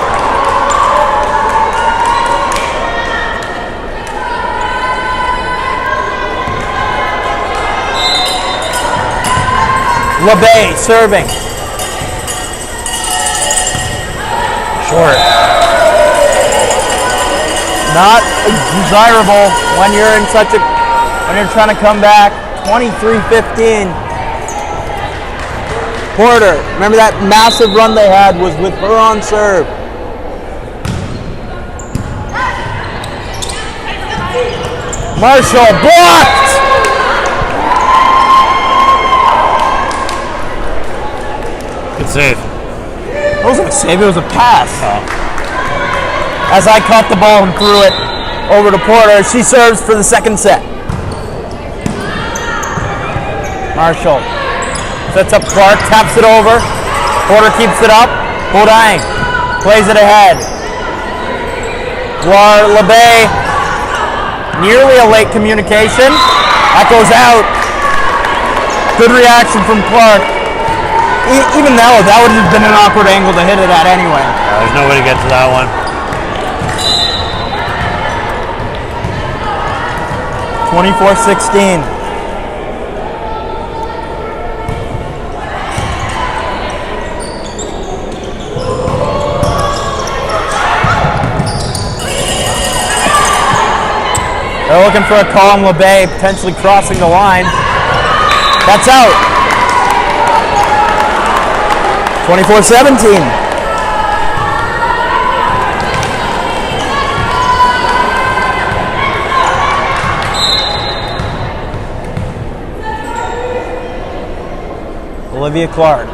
Speaker 1: LeBay serving.
Speaker 2: Short.
Speaker 1: Not desirable when you're in when you're trying to come back. 23-15. Porter, remember that massive run they had was with her on serve. Marshall blocked.
Speaker 2: Good save.
Speaker 1: It wasn't a save, it was a pass. As I caught the ball and threw it over to Porter, she serves for the second set. Marshall sets up Clark, taps it over. Porter keeps it up. Borden plays it ahead. LeBay, nearly a late communication. That goes out. Good reaction from Clark. Even though that would have been an awkward angle to hit it at anyway.
Speaker 2: There's no way to get to that one.
Speaker 1: 24-16. They're looking for a call on LeBay, potentially crossing the line. That's out. 24-17. Olivia Clark.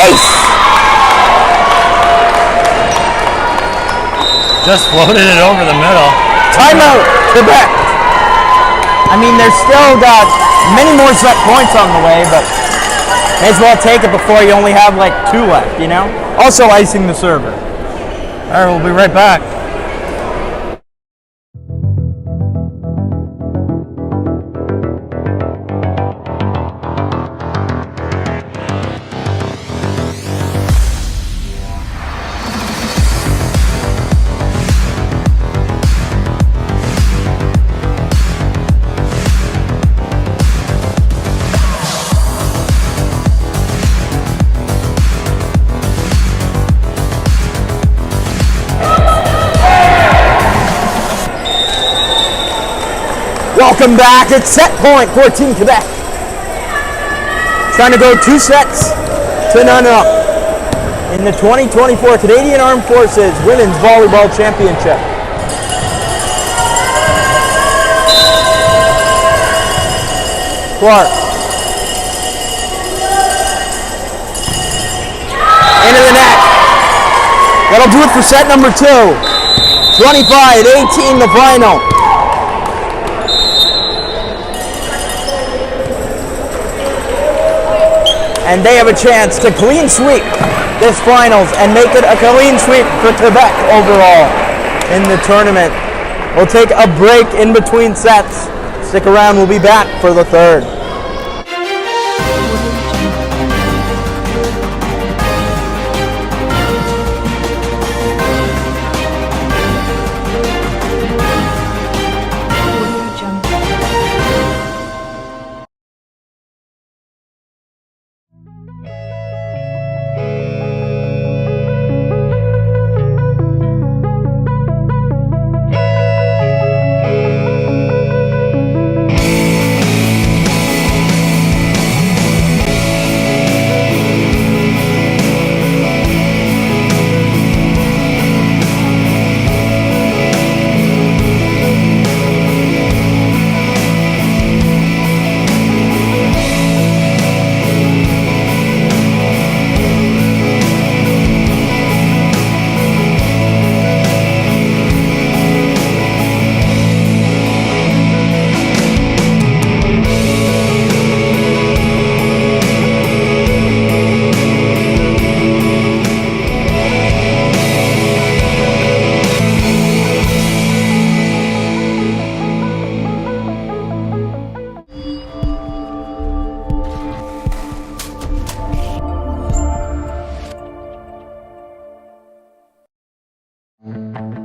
Speaker 1: Ace!
Speaker 2: Just floated it over the middle.
Speaker 1: Timeout, Quebec. I mean, they're still got many more set points on the way, but may as well take it before you only have like 2 left, you know? Also icing the server.
Speaker 2: All right, we'll be right back.
Speaker 1: Welcome back. It's set point for Team Quebec. Trying to go 2 sets to none up in the 2024 Canadian Armed Forces Women's Volleyball Championship. Clark. Into the net. That'll do it for set number 2. 25-18 the final. And they have a chance to clean sweep this finals and make it a clean sweep for Quebec overall in the tournament. We'll take a break in between sets. Stick around, we'll be back for the third.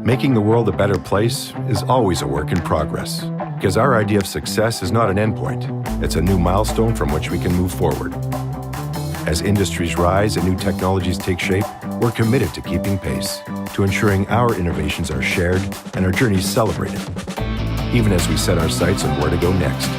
Speaker 3: Making the world a better place is always a work in progress, because our idea of success is not an endpoint. It's a new milestone from which we can move forward. As industries rise and new technologies take shape, we're committed to keeping pace, to ensuring our innovations are shared and our journeys celebrated, even as we set our sights on where to go next.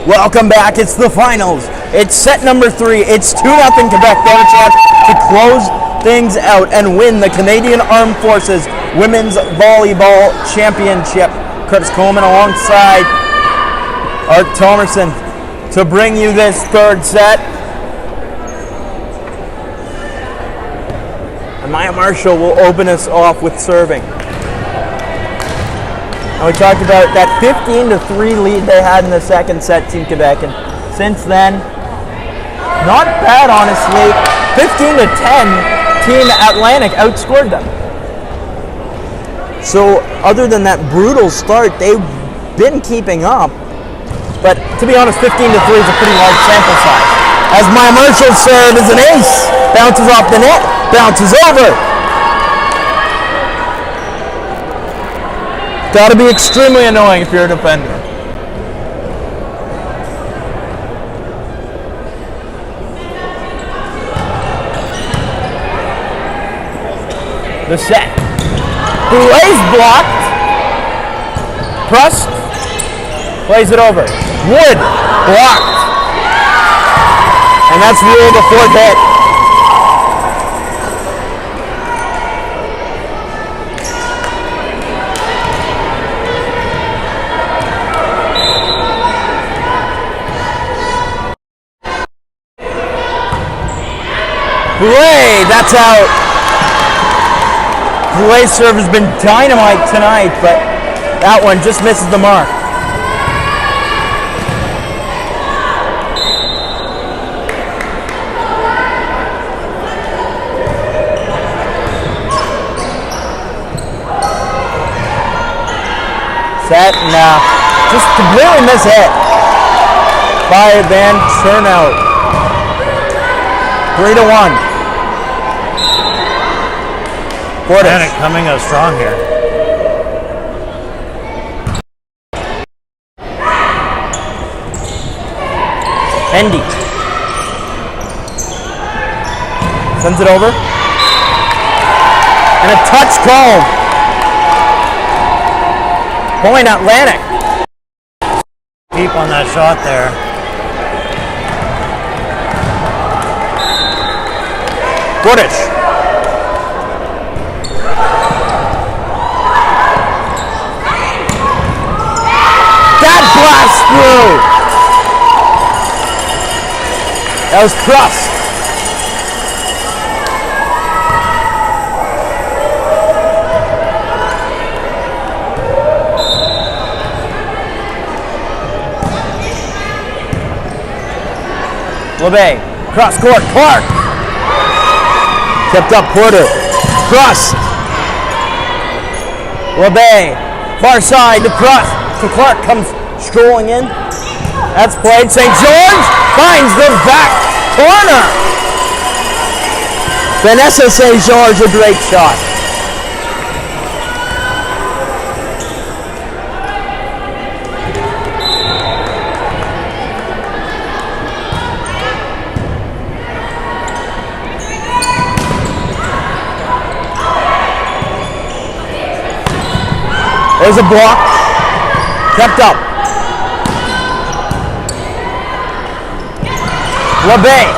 Speaker 1: Welcome back. It's the finals. It's set number 3. It's 2-0 Quebec. They have a chance to close things out and win the Canadian Armed Forces Women's Volleyball Championship. Curtis Coleman alongside Art Thomerson to bring you this third set. And Maya Marshall will open us off with serving. And we talked about that 15-3 lead they had in the second set, Team Quebec. And since then, not bad, honestly. 15-10, Team Atlantic outscored them. So other than that brutal start, they've been keeping up. But to be honest, 15-3 is a pretty large sample size. As Maya Marshall's serve is an ace. Bounces off the net, bounces over. Got to be extremely annoying if you're a defender. The set. Boulet's blocked. Prust plays it over. Wood blocked. And that's ruled a fourth hit. Boulet, that's out. Boulet's serve has been dynamite tonight, but that one just misses the mark. Set, and just completely mishit by Van Chernow. 3-1.
Speaker 2: Borden coming out strong here.
Speaker 1: Hendy sends it over. And a touch call. Point Atlantic.
Speaker 2: Deep on that shot there.
Speaker 1: Goodish. That blast through. That was Prust. LeBay, cross court, Clark. Kept up Porter. Prust. LeBay. Far side to Prust. So Clark comes strolling in. That's played. St. George finds the back corner. Vanessa St. George, a great shot. There's a block. Kept up. LeBay.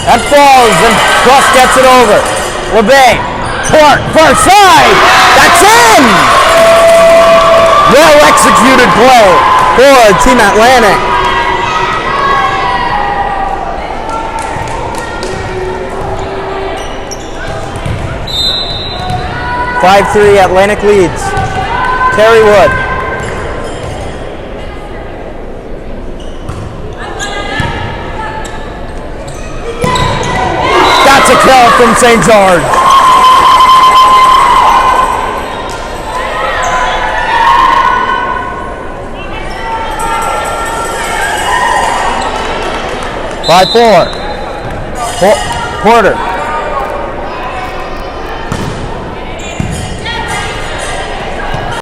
Speaker 1: That falls and Prust gets it over. LeBay. Clark. Far side. That's in. Well executed play for Team Atlantic. (5-3) Atlantic leads. Terry Wood. ball from St. George. By 4. Porter.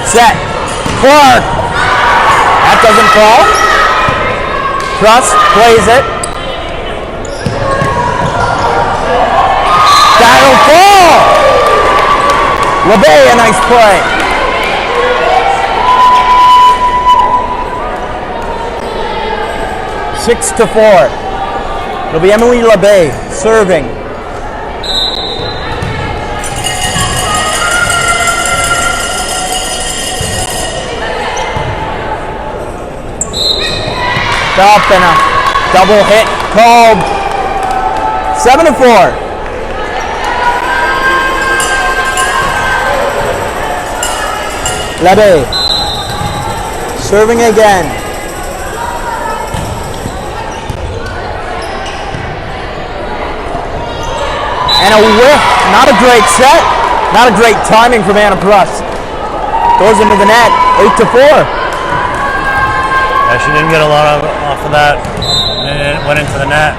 Speaker 1: Set. Clark. That doesn't fall. Truss plays it. That'll fall. LeBay, a nice play. Six to 4. It'll be Emily LeBay serving. Stop and a double hit called. 7 to 4. LeBay serving again. And a whiff. Not a great set. Not a great timing from Anna Pruss. Goes into the net. 8 to 4.
Speaker 2: Yeah, she didn't get a lot off of that. And it went into the net.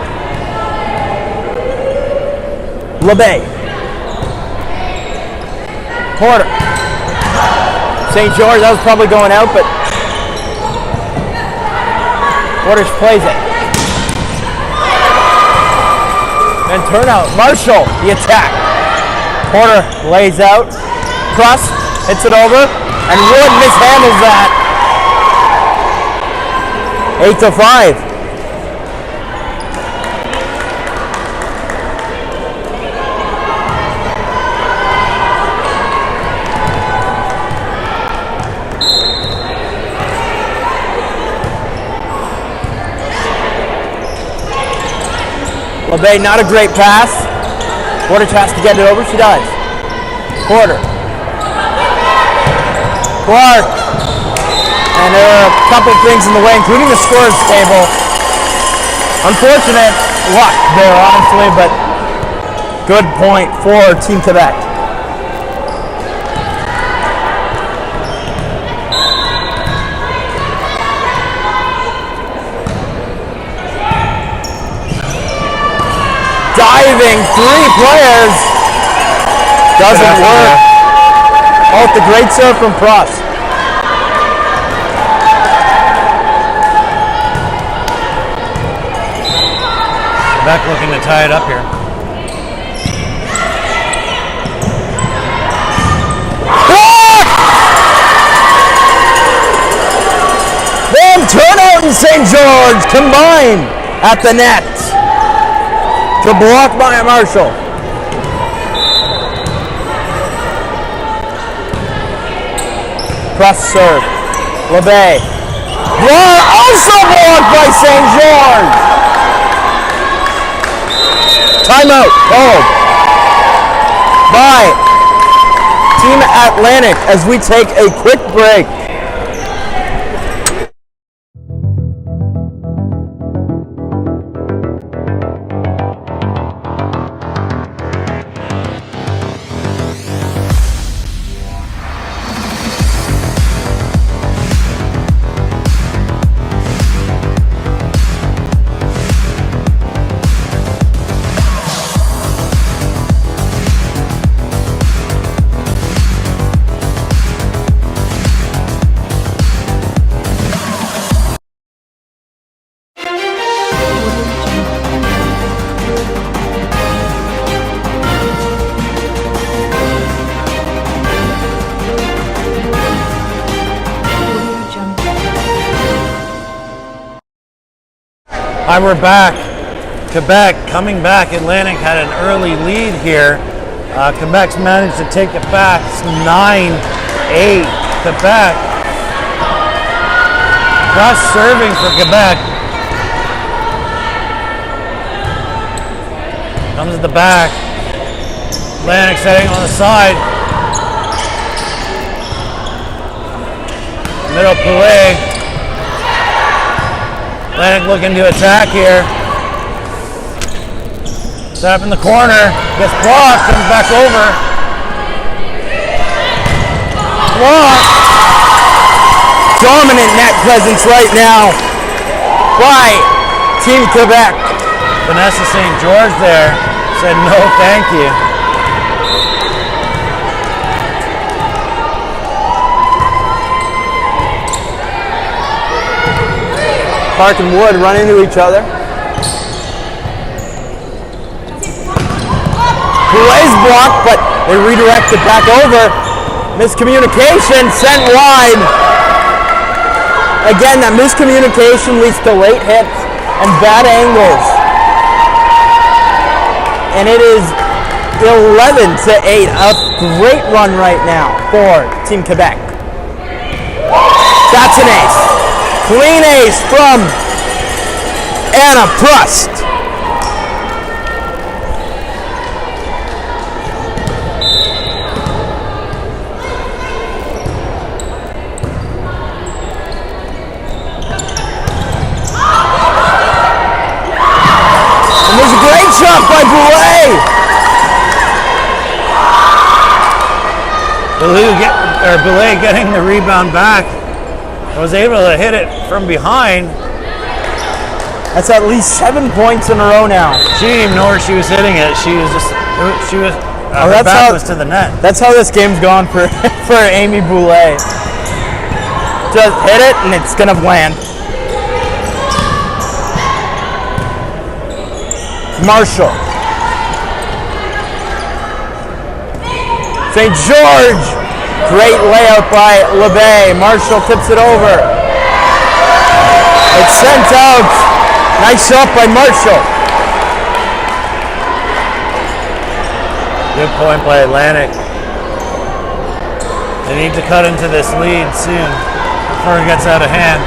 Speaker 1: LeBay. Porter. St. George, that was probably going out, but Porter plays it. And turnout. Marshall, the attack. Porter lays out. Cross, hits it over, and Wood mishandles that. 8 to 5. LeBay, not a great pass. Porter tries to get it over. She does. Porter. Clark. And there are a couple things in the way, including the scores table. Unfortunate luck there, honestly, but good point for Team Quebec. Diving 3 players. Doesn't work. Oh, the great serve from Pruss.
Speaker 2: Quebec looking to tie it up here.
Speaker 1: Then turnout in St. George combined at the net. To block by Marshall. Press serve. LeBay. Also blocked by St. George. Timeout called by Team Atlantic as we take a quick break.
Speaker 2: Hi, we're back. Quebec coming back. Atlantic had an early lead here. Quebec's managed to take it back. It's 9-8 Quebec. Cross serving for Quebec. Comes at the back. Atlantic setting on the side. Middle Poulet. Atlantic looking to attack here. Tap in the corner. Gets blocked. Comes back over. Blocked.
Speaker 1: Dominant net presence right now by Team Quebec.
Speaker 2: Vanessa St. George there said no thank you.
Speaker 1: Clark and Wood run into each other. Boulet's blocked, but they redirect it back over. Miscommunication, sent wide. Again, that miscommunication leads to late hits and bad angles. And it is 11-8. A great run right now for Team Quebec. That's an ace. Clean ace from Anna Prust. And there's a great shot by Boulet.
Speaker 2: Boulet getting the rebound back. Was able to hit it from behind.
Speaker 1: That's at least 7 points in a row now.
Speaker 2: She didn't even know where she was hitting it. Her back was to the net.
Speaker 1: That's how this game's gone for Amy Boulet. Just hit it and it's gonna land. Marshall. St. George. Great layout by LeBay. Marshall tips it over. It's sent out. Nice shot by Marshall.
Speaker 2: Good point by Atlantic. They need to cut into this lead soon before it gets out of hand.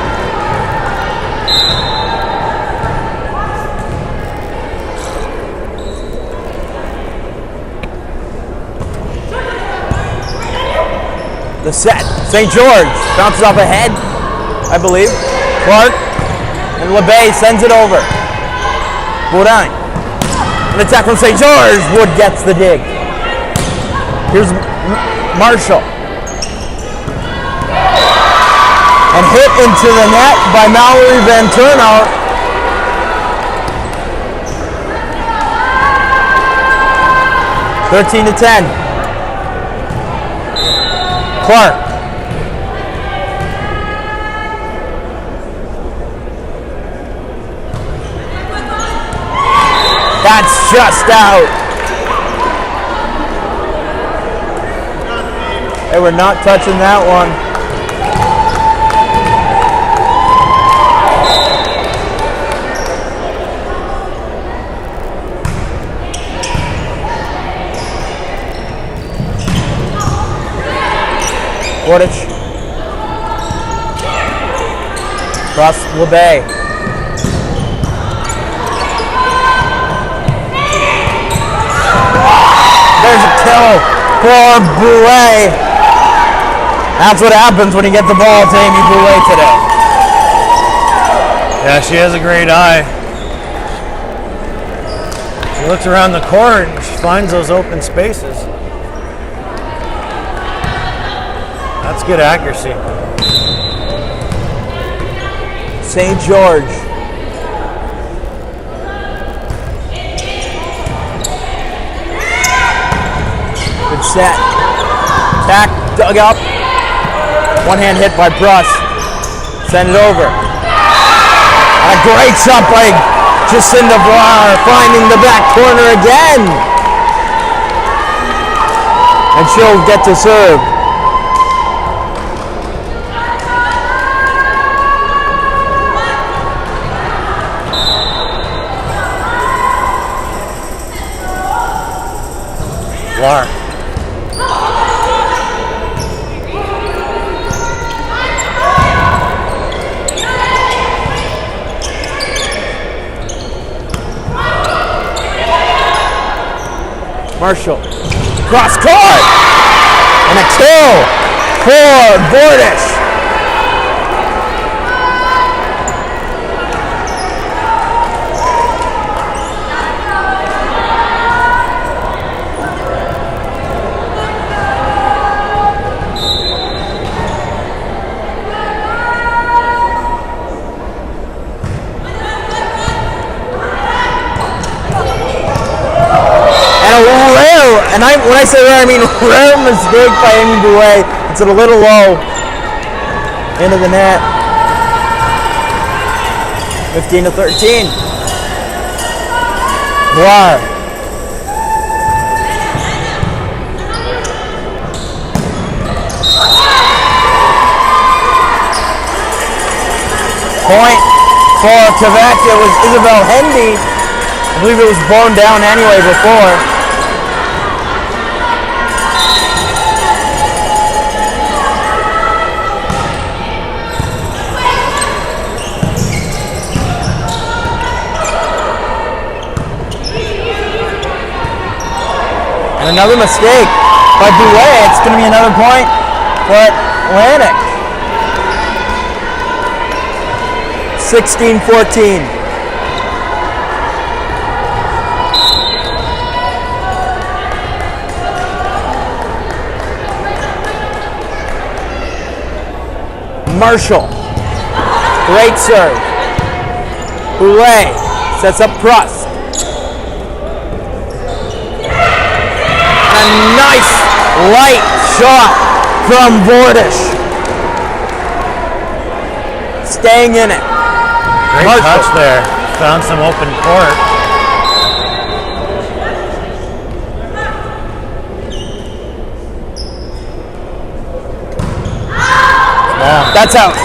Speaker 1: The set. St. George bounces off a head, I believe. Clark and LeBay sends it over. Borden. An attack from St. George. Wood gets the dig. Here's Marshall. And hit into the net by Mallory Van Turnhout. (13-10). Clark. That's just out. They were not touching that one. Bordich. Cross LeBay. There's a kill for Boulet. That's what happens when you get the ball to Amy Boulet today.
Speaker 2: Yeah, she has a great eye. She looks around the court and she finds those open spaces. That's good accuracy.
Speaker 1: St. George. Good set. Tack, dug up. One hand hit by Bruss. Send it over. And a great shot by Jacinda Voir, finding the back corner again. And she'll get to serve.
Speaker 2: Clark.
Speaker 1: Marshall. Cross court! And a kill for Bordish. and when I say rare, I mean rare mistake by Amy Boulet. It's a little low. Into the net. 15-13. Blois. Point for Quebec. It was Isabel Hendy. I believe it was blown down anyway before. And another mistake by Boulet. It's going to be another point for Atlantic. 16-14. Marshall. Great serve. Boulet sets up Prost. A nice light shot from Vordish. Staying in it.
Speaker 2: Great
Speaker 1: Marshall.
Speaker 2: touch there. Found some open court. Long.
Speaker 1: That's out.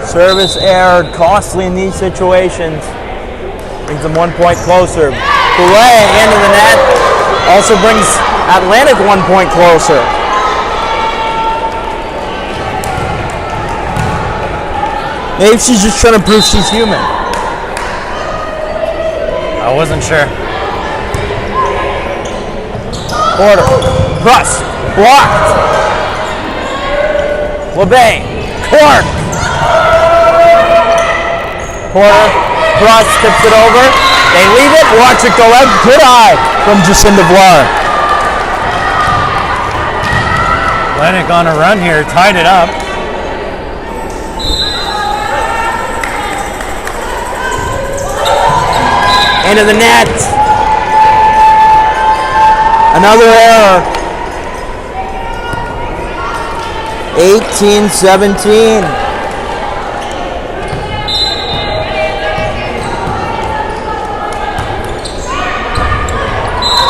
Speaker 1: Service error, costly in these situations. Brings them 1 point closer. Boulet into the net. Also brings Atlantic 1 point closer. Maybe she's just trying to prove she's human.
Speaker 2: I wasn't sure.
Speaker 1: Porter. Cross. Blocked. LeBay. Clark. Porter. Cross tips it over. They leave it. Watch it go out. Good eye from Jacinda Blois.
Speaker 2: Atlantic on a run here. Tied it up.
Speaker 1: Into the net. Another error. 18-17.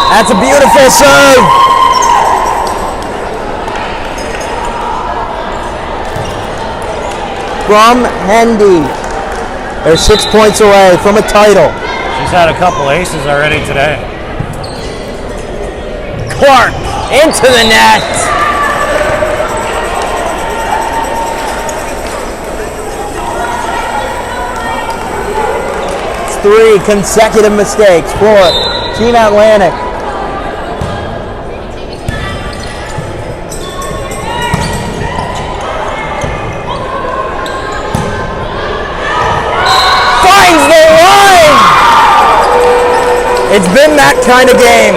Speaker 1: That's a beautiful serve. From Hendy. They're 6 points away from a title.
Speaker 2: She's had a couple aces already today.
Speaker 1: Clark into the net. It's 3 consecutive mistakes for Team Atlantic. It's been that kind of game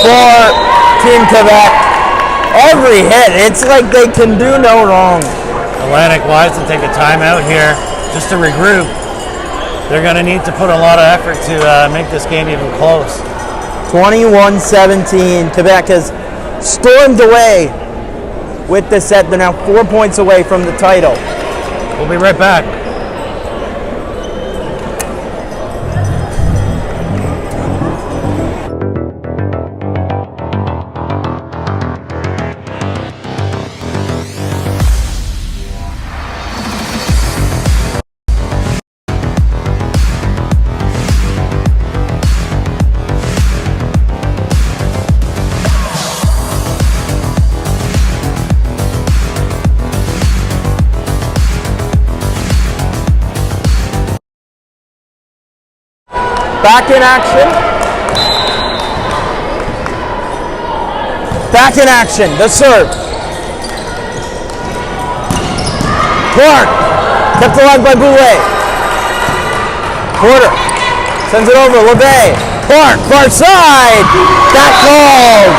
Speaker 1: for Team Quebec. Every hit, it's like they can do no wrong.
Speaker 2: Atlantic wants to take a timeout here just to regroup. They're going to need to put a lot of effort to make this game even close.
Speaker 1: 21-17. Quebec has stormed away with the set. They're now 4 points away from the title.
Speaker 2: We'll be right back.
Speaker 1: Back in action. Back in action. The serve. Clark. Kept alive by Boulet. Porter. Sends it over. LeBay. Clark. Far side. That called.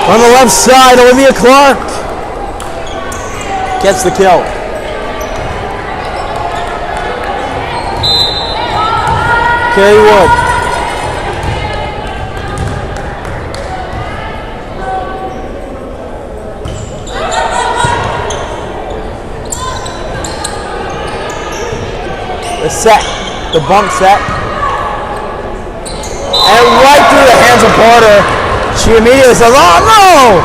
Speaker 1: From left side, Olivia Clark gets the kill. Carrie Wood. The set, the bump set. And right through the hands of Porter. She immediately says, oh no!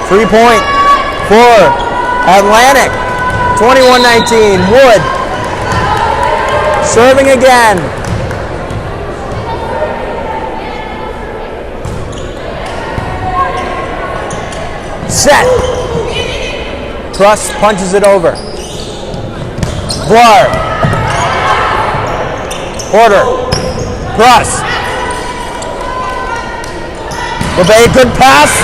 Speaker 1: 3-point for Atlantic. 21-19. Wood. Serving again. Set. Truss punches it over. Vlar. Porter. Truss. LeBay, good pass.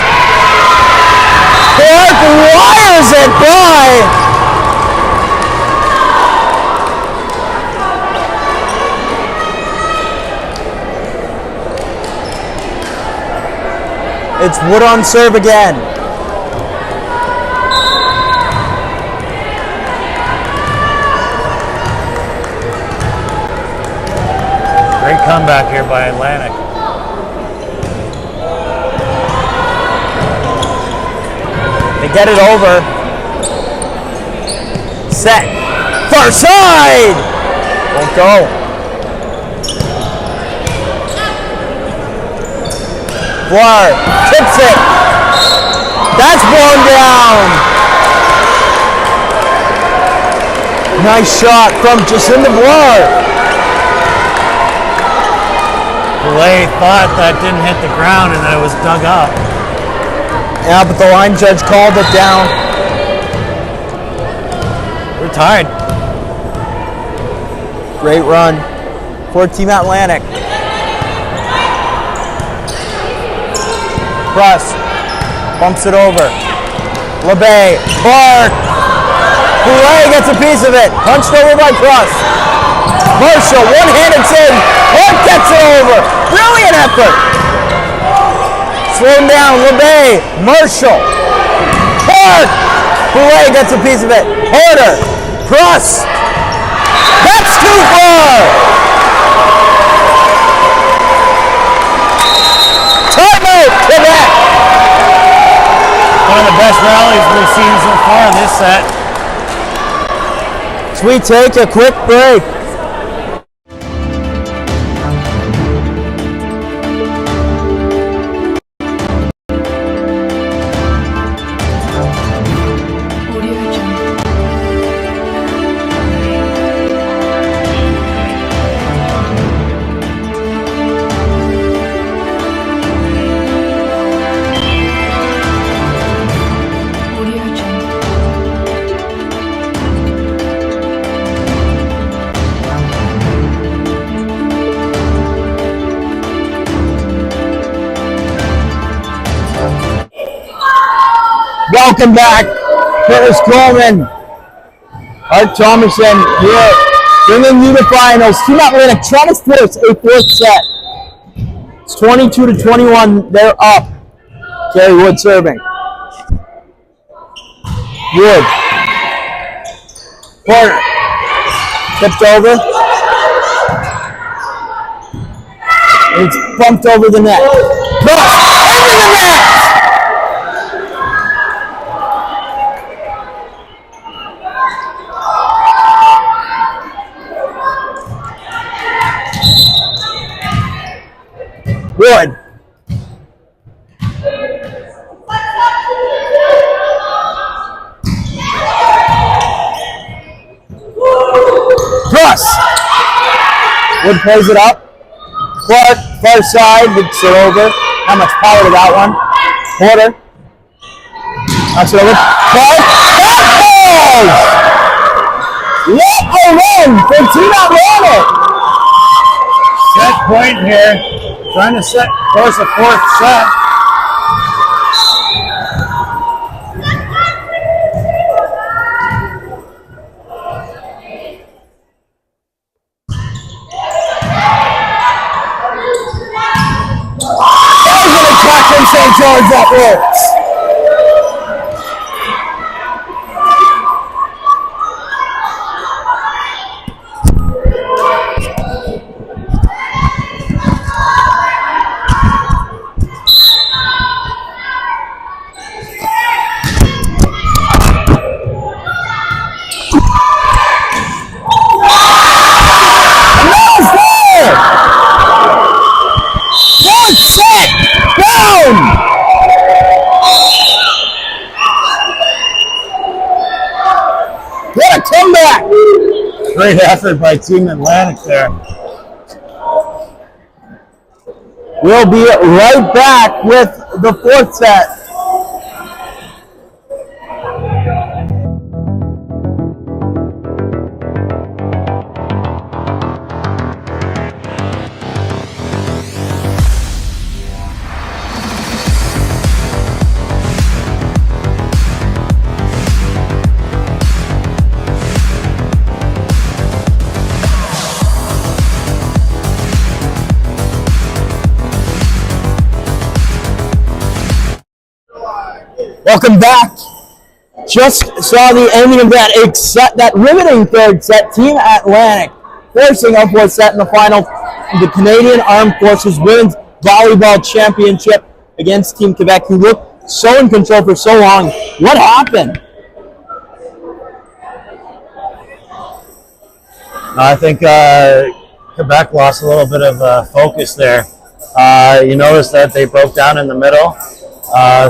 Speaker 1: Clark wires it by. It's Wood on serve again.
Speaker 2: Great comeback here by Atlantic.
Speaker 1: They get it over. Set. Far side! Won't go. Vlar tips it. That's blown down. Nice shot from Jacinda Vlar.
Speaker 2: Belay thought that didn't hit the ground and that it was dug up.
Speaker 1: Yeah, but the line judge called it down.
Speaker 2: We're tied.
Speaker 1: Great run for Team Atlantic. Press. Bumps it over. LeBay. Clark. Belay gets a piece of it. Punched over by Press. Marshall, one-handed save. Clark gets it over. Brilliant effort. Slowing down, LeBay, Marshall, Clark, Belay gets a piece of it, Porter, Press, that's too far! Timeout, Quebec!
Speaker 2: One of the best rallies we've seen so far this set.
Speaker 1: So we take a quick break. Welcome back, Curtis Coleman, Art Thomason here, bringing you the finals. Team Atlantic trying to force a fourth set. It's 22-21, they're up. Carrie Wood serving. Wood. Porter. Tipped over. It's bumped over the net. Cross into the net! Wood. Cross. Wood plays it up. Clark, far side, gets it over. How much power to that one? Porter. Knocks it over. Clark. That falls! What a run for Team Atlantic!
Speaker 2: Set point here. Trying to force a fourth set.
Speaker 4: St. George, that works. What a comeback!
Speaker 2: Great effort by Team Atlantic there.
Speaker 4: We'll be right back with the fourth set. Welcome back. Just saw the ending of that riveting third set. Team Atlantic forcing a fourth set in the final. The Canadian Armed Forces Women's Volleyball Championship against Team Quebec, who looked so in control for so long. What happened?
Speaker 2: I think Quebec lost a little bit of focus there. You notice that they broke down in the middle.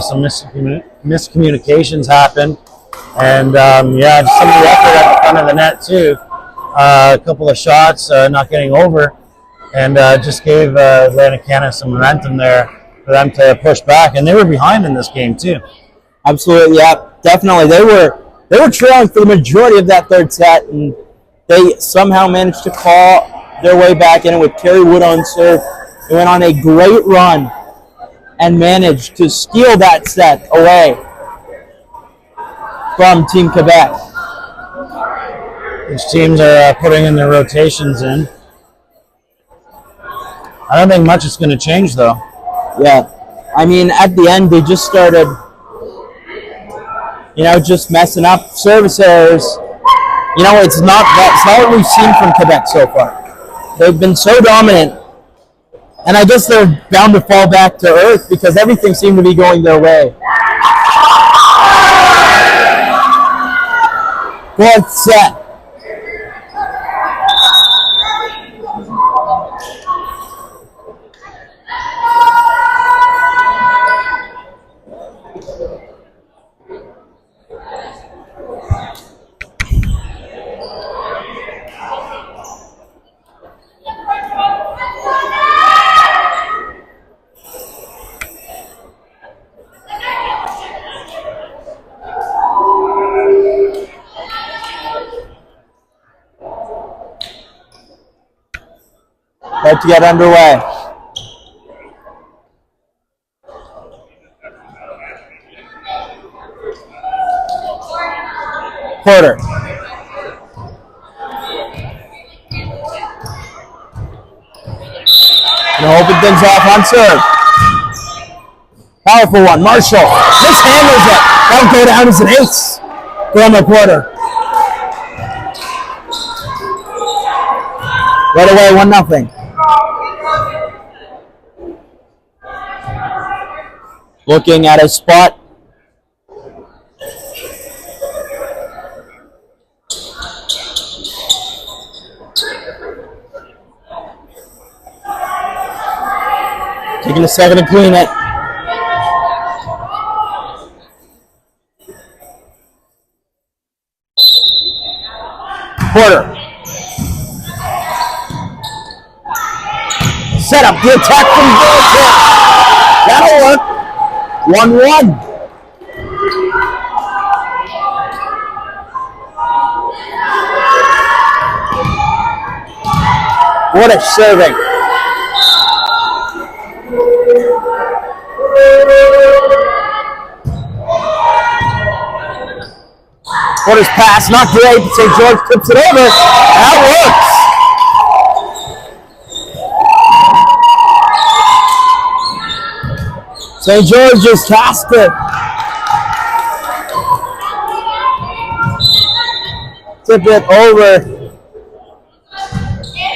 Speaker 2: Some miscommunications happened, and yeah, just some of the effort at the front of the net too. A couple of shots not getting over, and just gave Atlantic Canada some momentum there for them to push back, and they were behind in this game too.
Speaker 4: Absolutely, yeah, definitely. They were trailing for the majority of that third set, and they somehow managed to claw their way back in with Kerry Wood on serve. They went on a great run and managed to steal that set away from Team Quebec.
Speaker 2: Which teams are putting in their rotations in. I don't think much is going to change though.
Speaker 4: Yeah, I mean, at the end, they just started, just messing up service errors. It's not what we've seen from Quebec so far. They've been so dominant. And I guess they're bound to fall back to earth because everything seemed to be going their way. Fourth set. About to get underway. Porter. Gonna open things off on serve. Powerful one. Marshall mishandles it. That'll go down as an ace for Emma Porter. Right away, 1-0. Looking at a spot. Taking a second to clean it. Porter. Set up the attack from Borden. That'll work. 1-1. Borden serving. Porter's pass, not great. St. George tips it over. That works. St. George's cast it. Tip it over.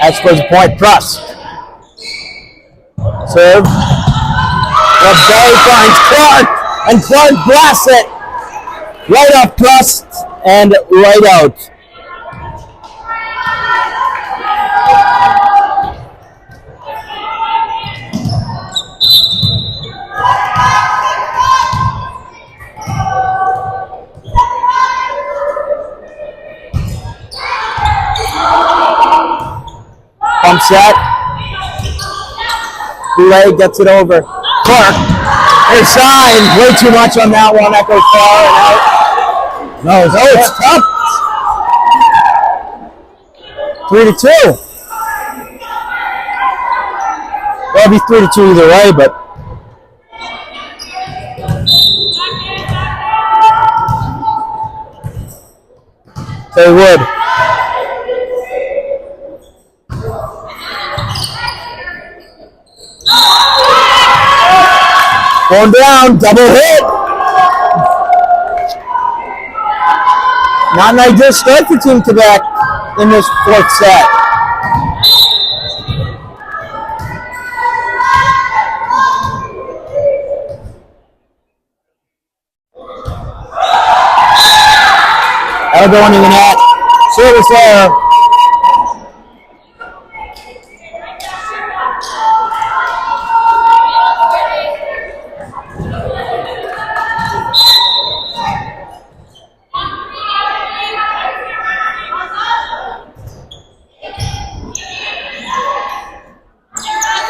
Speaker 4: That scores a point. Trust. Serve. LeBay finds Clark, and Clark blasts it right off Trust and right out. Pump set. Boulay gets it over. Clark. Inside. Way too much on that one. That goes far and out. No, it's tough. 3-2. That'll be 3-2 either way, but. They would. Going down, double hit. Not an ideal start for Team Quebec in this fourth set. That'll go into the net. Service error.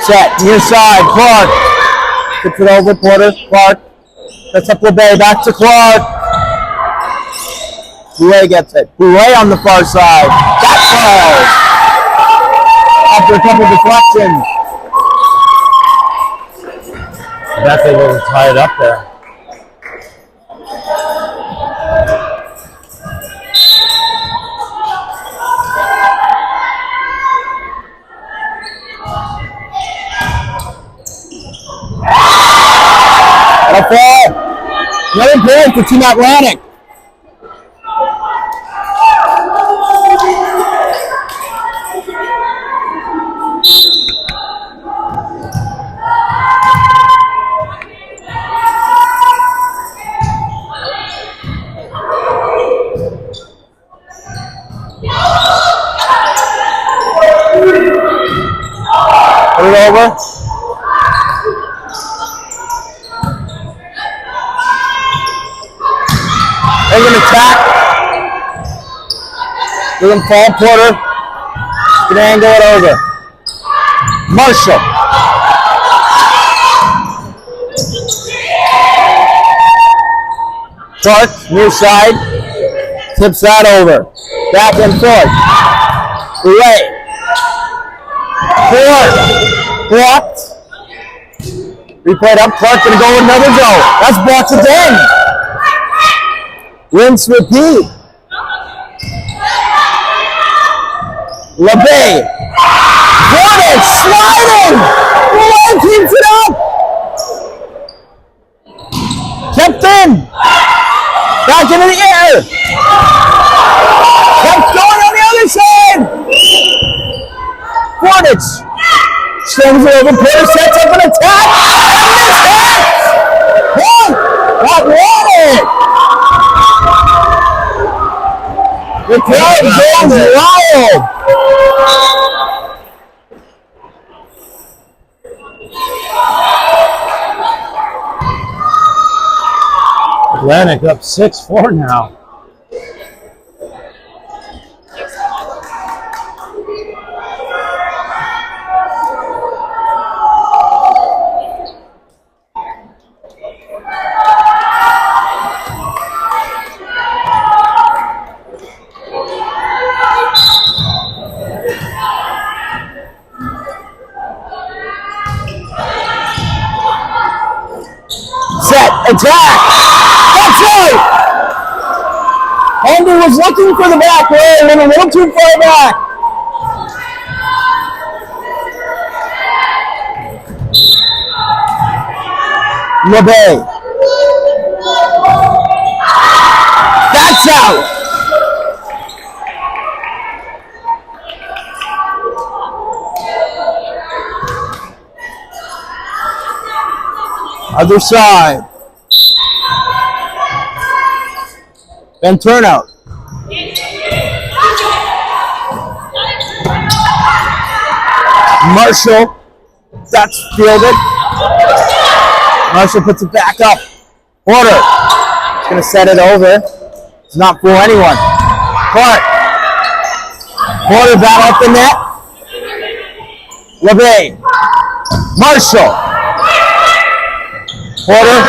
Speaker 4: Set, near side, Clark. Gets it over, Porter, Clark. Sets up LeBay, back to Clark. Boulay gets it. Boulay on the far side. That falls. After a couple deflections.
Speaker 2: I bet they will tie it up there.
Speaker 4: That'll fall. Another point for Team Atlantic. Put it over. They're going to attack. They're going to fall Porter. Going to angle it over. Marshall. Clark, near side. Tips that over. Back and forth. Right. Clark. Blocked. Replayed up. Clark going to go with another go. That's blocked again. Rinse, repeat. LeBay. Borden sliding. Borden keeps it up. Kept in. Back into the air. Kept going on the other side. Borden slings it over. Porter sets up an attack. And this hits. One. That won it. The crowd goes wild.
Speaker 2: Atlantic up 6-4 now.
Speaker 4: Attack! That's right! Holder was looking for the back way and went a little too far back. LeBay. That's out. Other side. Then turnout. Marshall. That's fielded. Marshall puts it back up. Porter. He's going to set it over. Does not fool anyone. Clark. Porter back off the net. LeBay. Marshall. Porter.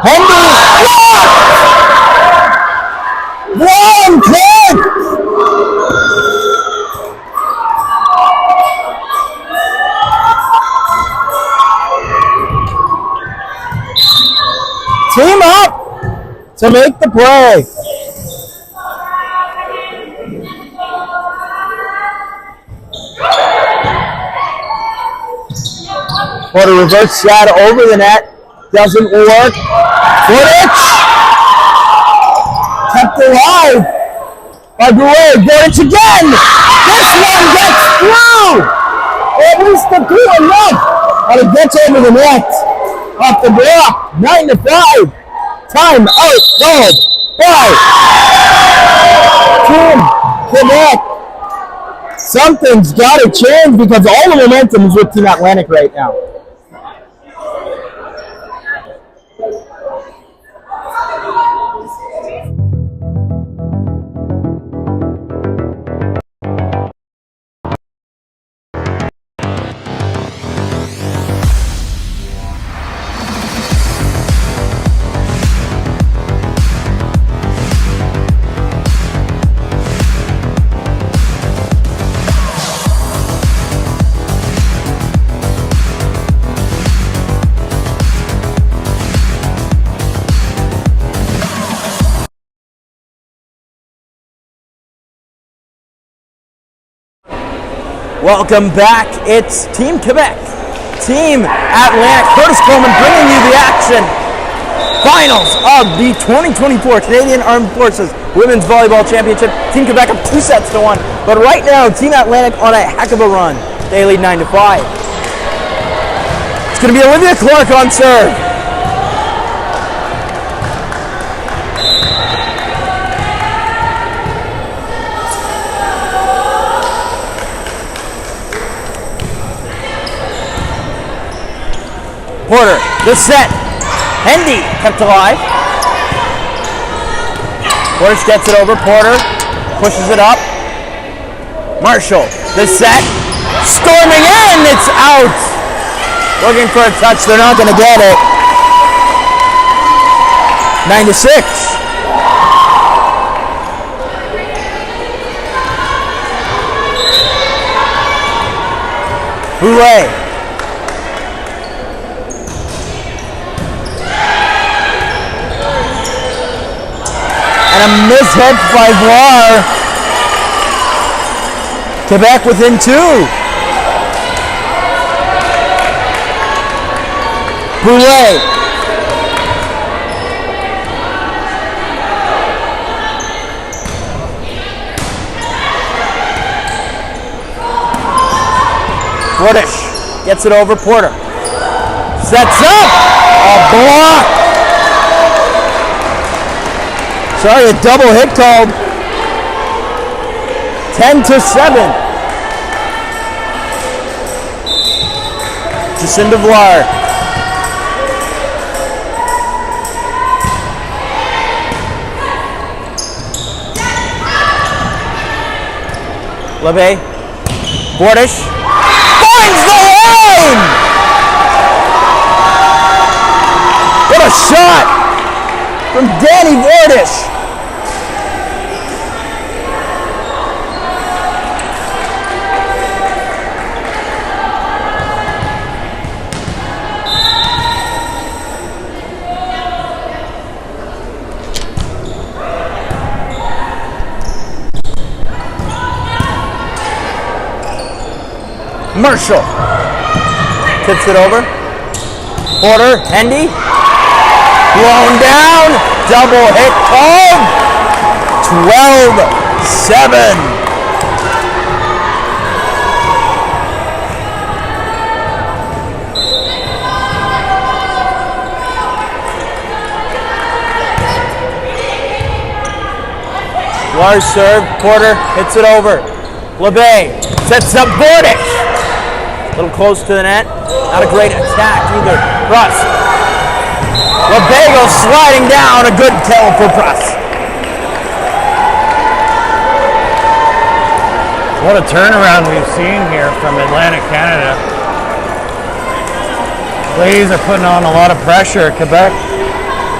Speaker 4: Henry. One kick. Team up to make the play. Porter reverse shot over the net. Doesn't work. Borden kept alive by Borden. Borden again. This one gets through. At least the 2 enough. And it gets over the net. Off the block. 9-5. Time out called by Team Quebec. Something's got to change because all the momentum is with Team Atlantic right now. Welcome back. It's Team Quebec, Team Atlantic. Curtis Coleman bringing you the action. Finals of the 2024 Canadian Armed Forces Women's Volleyball Championship. Team Quebec up 2-1. But right now, Team Atlantic on a heck of a run. They lead 9-5. It's going to be Olivia Clark on serve. Porter, the set. Hendy kept alive. Porter gets it over. Porter pushes it up. Marshall, the set. Storming in, it's out. Looking for a touch, they're not going to get it. 9-6. Boulet. And a mishit by Voir. Quebec within 2. Boulet. British gets it over. Porter sets up. A block. Sorry, a double hit called. 10-7. Jacinda Vlar. LeBay. Bordish. Finds the line! What a shot from Danny Bordish. Marshall tips it over. Porter, Hendy, blown down, double hit called, 12-7. Large serve, Porter hits it over. LeBay sets up Borden. A little close to the net. Not a great attack either. Russ. LeBay goes sliding down. A good kill for Russ.
Speaker 2: What a turnaround we've seen here from Atlantic Canada. Ladies are putting on a lot of pressure. Quebec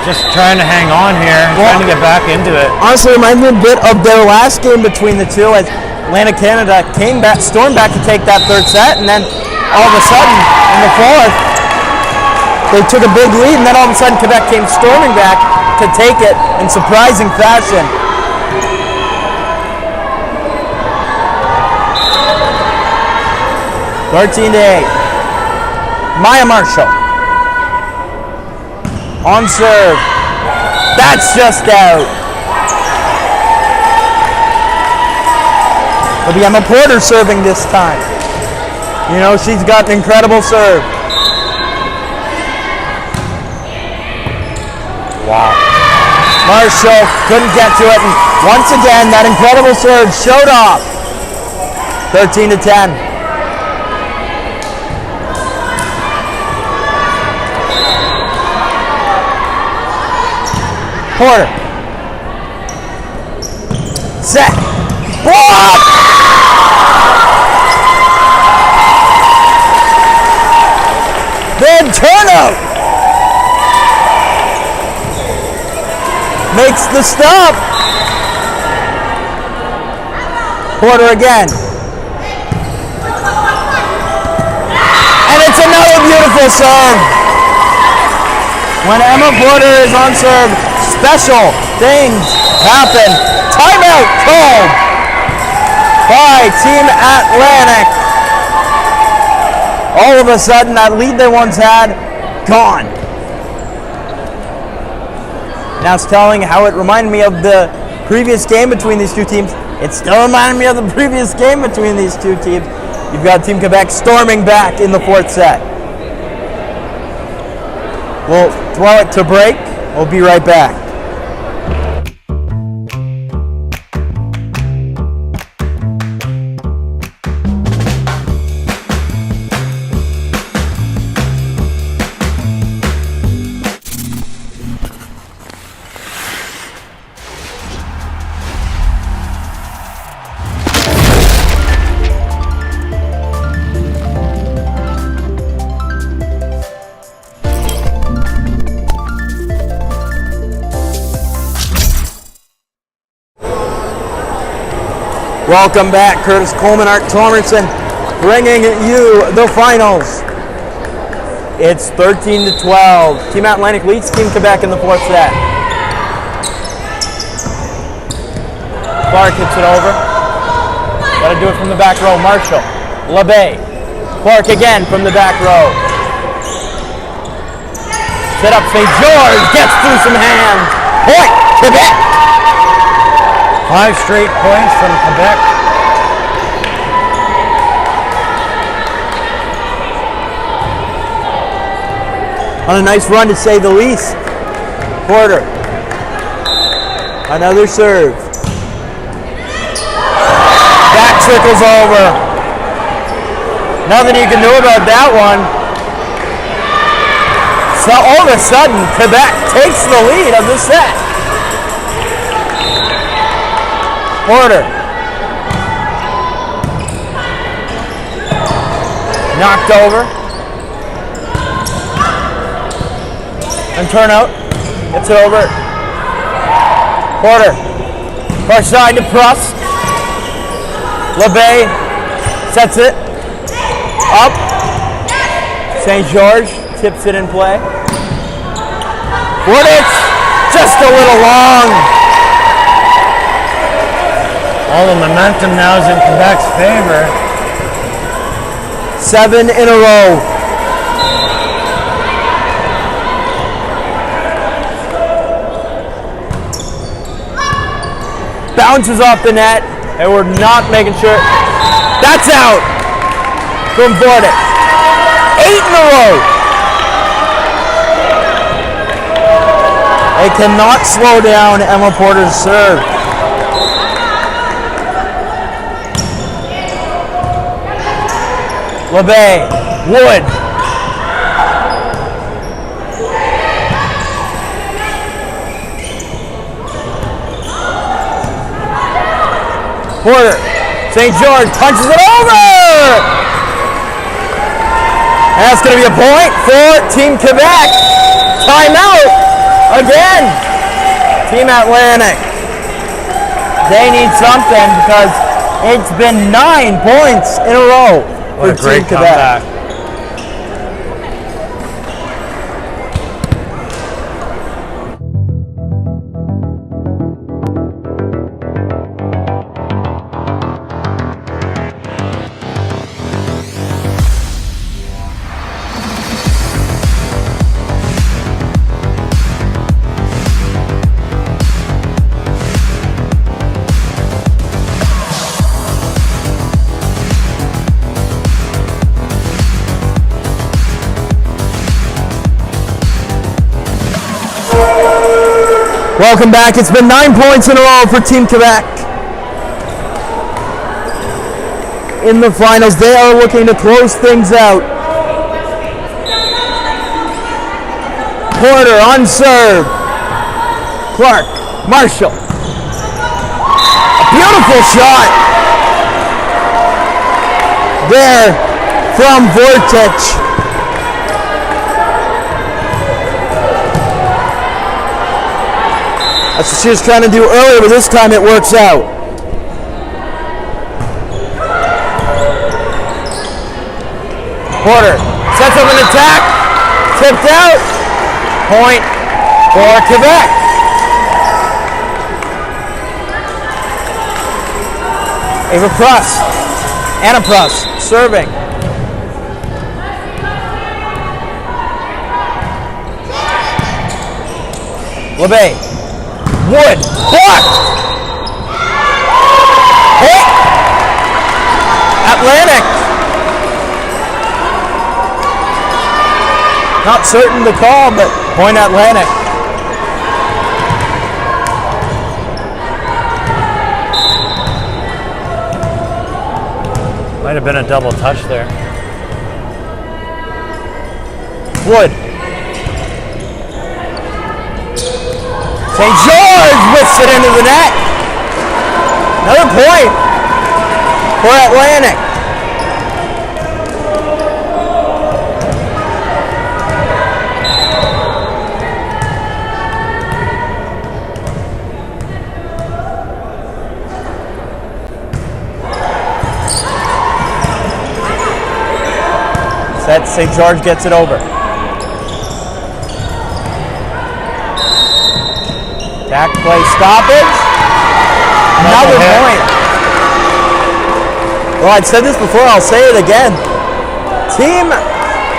Speaker 2: just trying to hang on here, trying to get back into it.
Speaker 4: Honestly, it reminded me a bit of their last game between the two as Atlantic Canada stormed back to take that third set, and then all of a sudden, in the fourth, they took a big lead, and then all of a sudden Quebec came storming back to take it in surprising fashion. (13-8). Maya Marshall. On serve. That's just out. It'll be Emma Porter serving this time. You know, she's got an incredible serve. Wow. Marshall couldn't get to it, and once again, that incredible serve showed off. 13-10. Porter. Set. Block! Then turnout. Makes the stop. Porter again. And it's another beautiful serve. When Emma Porter is on serve, special things happen. Timeout called by Team Atlantic. All of a sudden, that lead they once had, gone. Now it's telling how it reminded me of the previous game between these two teams. It still reminded me of the previous game between these two teams. You've got Team Quebec storming back in the fourth set. We'll throw it to break. We'll be right back. Welcome back, Curtis Coleman, Art Tomerson, bringing you the finals. It's 13-12. Team Atlantic leads Team Quebec in the fourth set. Clark hits it over. Got to do it from the back row. Marshall, LeBay, Clark again from the back row. Set up St. George, gets through some hands. Point, Quebec.
Speaker 2: 5 straight points from Quebec.
Speaker 4: On a nice run to say the least. Porter. Another serve. That trickles over. Nothing you can do about that one. So all of a sudden, Quebec takes the lead of the set. Porter. Knocked over. And turnout. Gets it over. Porter. Far side to Pruss. LeBay sets it. Up. St. George tips it in play. Wooditz just a little long.
Speaker 2: All the momentum now is in Quebec's favor.
Speaker 4: 7 in a row.
Speaker 1: bounces off the net, and we're not making sure. That's out from Borden. 8 in a row. They cannot slow down Emma Porter's serve. LeBay, Wood. Porter, St. George punches it over! And that's going to be a point for Team Quebec. Timeout again. Team Atlantic. They need something because it's been 9 points in a row for
Speaker 2: What a great
Speaker 1: Team Quebec.
Speaker 2: comeback.
Speaker 4: Welcome back. It's been 9 points in a row for Team Quebec. In the finals, they are looking to close things out. Porter on serve. Clark, Marshall. A beautiful shot there from Vortic. That's what she was trying to do earlier, but this time it works out.
Speaker 1: Porter sets up an attack. Tipped out. Point for Quebec. Ava Pruss. Anna Pruss serving. LeBay. Wood, blocked. Hey. Atlantic. Not certain the call, but point Atlantic.
Speaker 2: Might have been a double touch there.
Speaker 1: Wood. St. George whips it into the net. Another point for Atlantic. Set, St. George gets it over. Back play stoppage. Another point. Well, I've said this before, I'll say it again. Team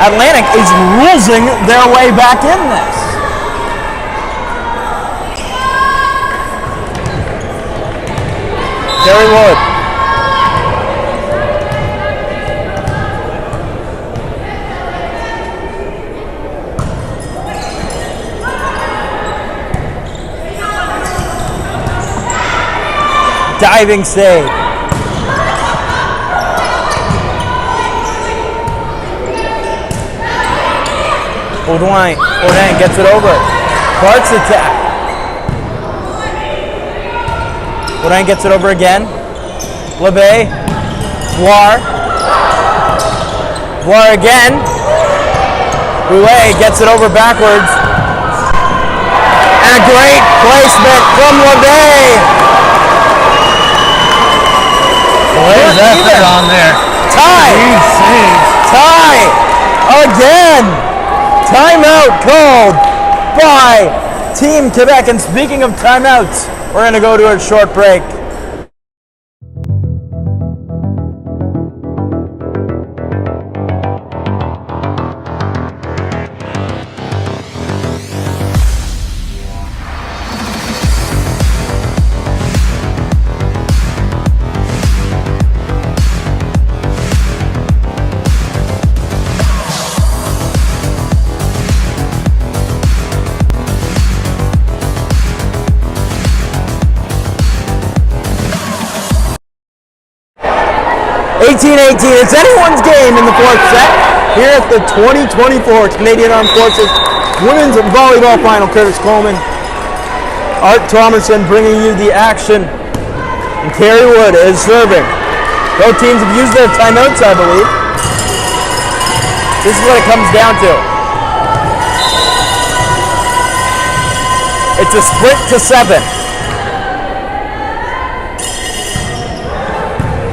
Speaker 1: Atlantic is losing their way back in this. Terry Wood. Diving save. Borden gets it over. Clark's attack. Borden gets it over again. LeBay. Voir again. Boulet gets it over backwards. And a great placement from LeBay.
Speaker 2: There's effort on there.
Speaker 1: Tie. Tie. Again. Timeout called by Team Quebec. And speaking of timeouts, we're going to go to a short break.
Speaker 4: 19-18. It's anyone's game in the fourth set here at the 2024 Canadian Armed Forces Women's Volleyball Final. Curtis Coleman, Art Thomason bringing you the action. And Carrie Wood is serving. Both teams have used their timeouts, I believe. This is what it comes down to. It's a sprint to 7.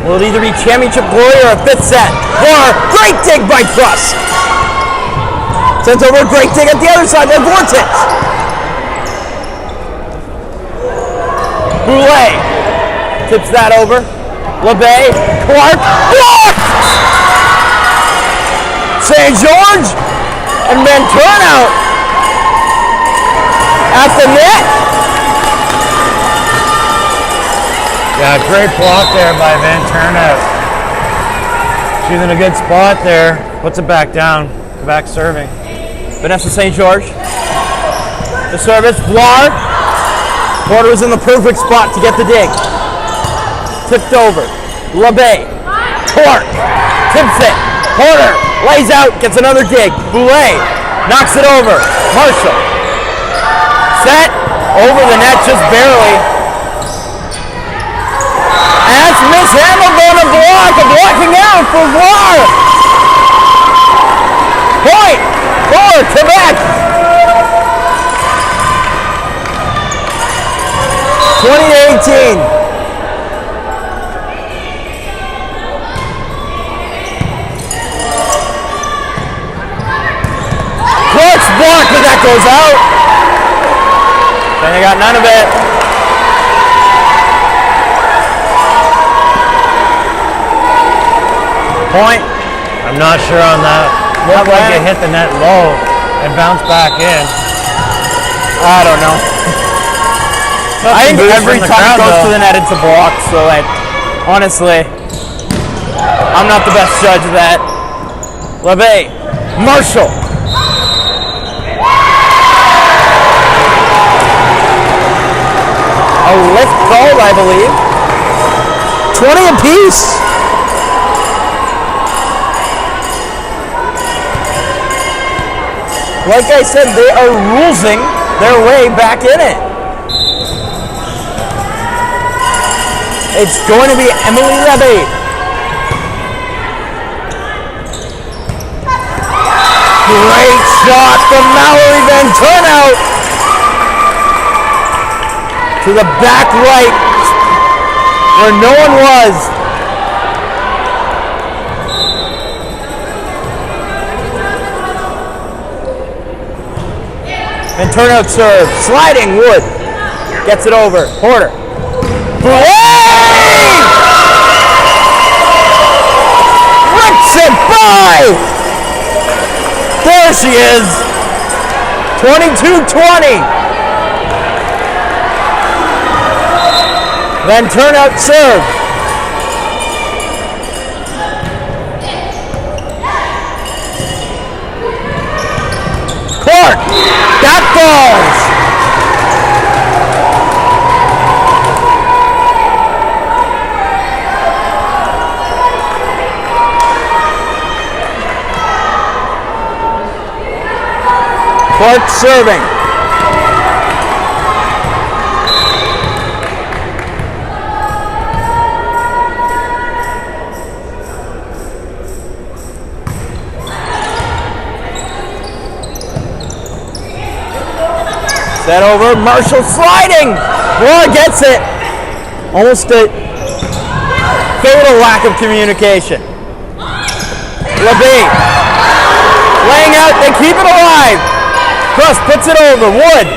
Speaker 4: Will it either be championship glory or a fifth set? Or great dig by Truss. Sends over a great dig at the other side by Vortex. Boulet tips that over. LeBay, Clark, blocked! St. George and Van Turnout at the net.
Speaker 2: Yeah, great block there by Van Turnout. She's in a good spot there. Puts it back down. Back serving.
Speaker 1: Vanessa St. George. The service, Vlar. Porter was in the perfect spot to get the dig. Tipped over. LeBay. Clark. Tips it. Porter lays out, gets another dig. Boulet knocks it over. Marshall. Set. Over the net just barely. That's mishandled on a block. A blocking out for Vlar. Point for Quebec. 20-18. Clark's block, but that goes out. And they got none of it. Point.
Speaker 2: I'm not sure on that. Looked like it hit the net low and bounced back in.
Speaker 1: I don't know. I think every time it goes to the net, it's a block. So, like, honestly, I'm not the best judge of that. LeBay, Marshall. A lift called, I believe.
Speaker 4: 20 apiece.
Speaker 1: Like I said, they are rulesing their way back in it. It's going to be Emily Levy. Great shot from Mallory Van Turnout to the back right where no one was. And turnout serve, sliding Wood, gets it over, Porter. Hey! Rips it by! There she is, 22-20. Then turnout serve. Clark, that falls. Clark serving. Set over, Marshall sliding. Vlar gets it. Almost a fatal lack of communication. LeBay laying out, they keep it alive. Cross puts it over, Wood.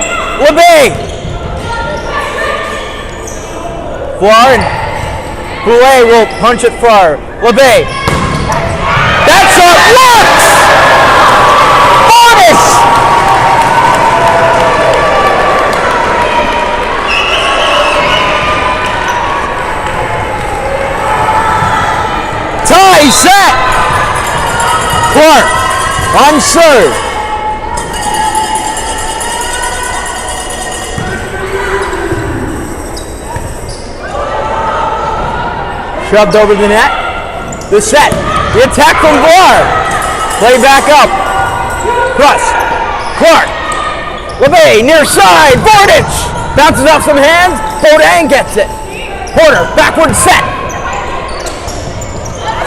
Speaker 1: LeBay. Vlar and Boulet will punch it far. LeBay. That shot works! Bonus! Tie set! Clark on serve. Shoved over the net. The set. The attack from Var. Play back up. Cross. Clark. LeVay near side. Borden bounces off some hands. Borden gets it. Porter backward set.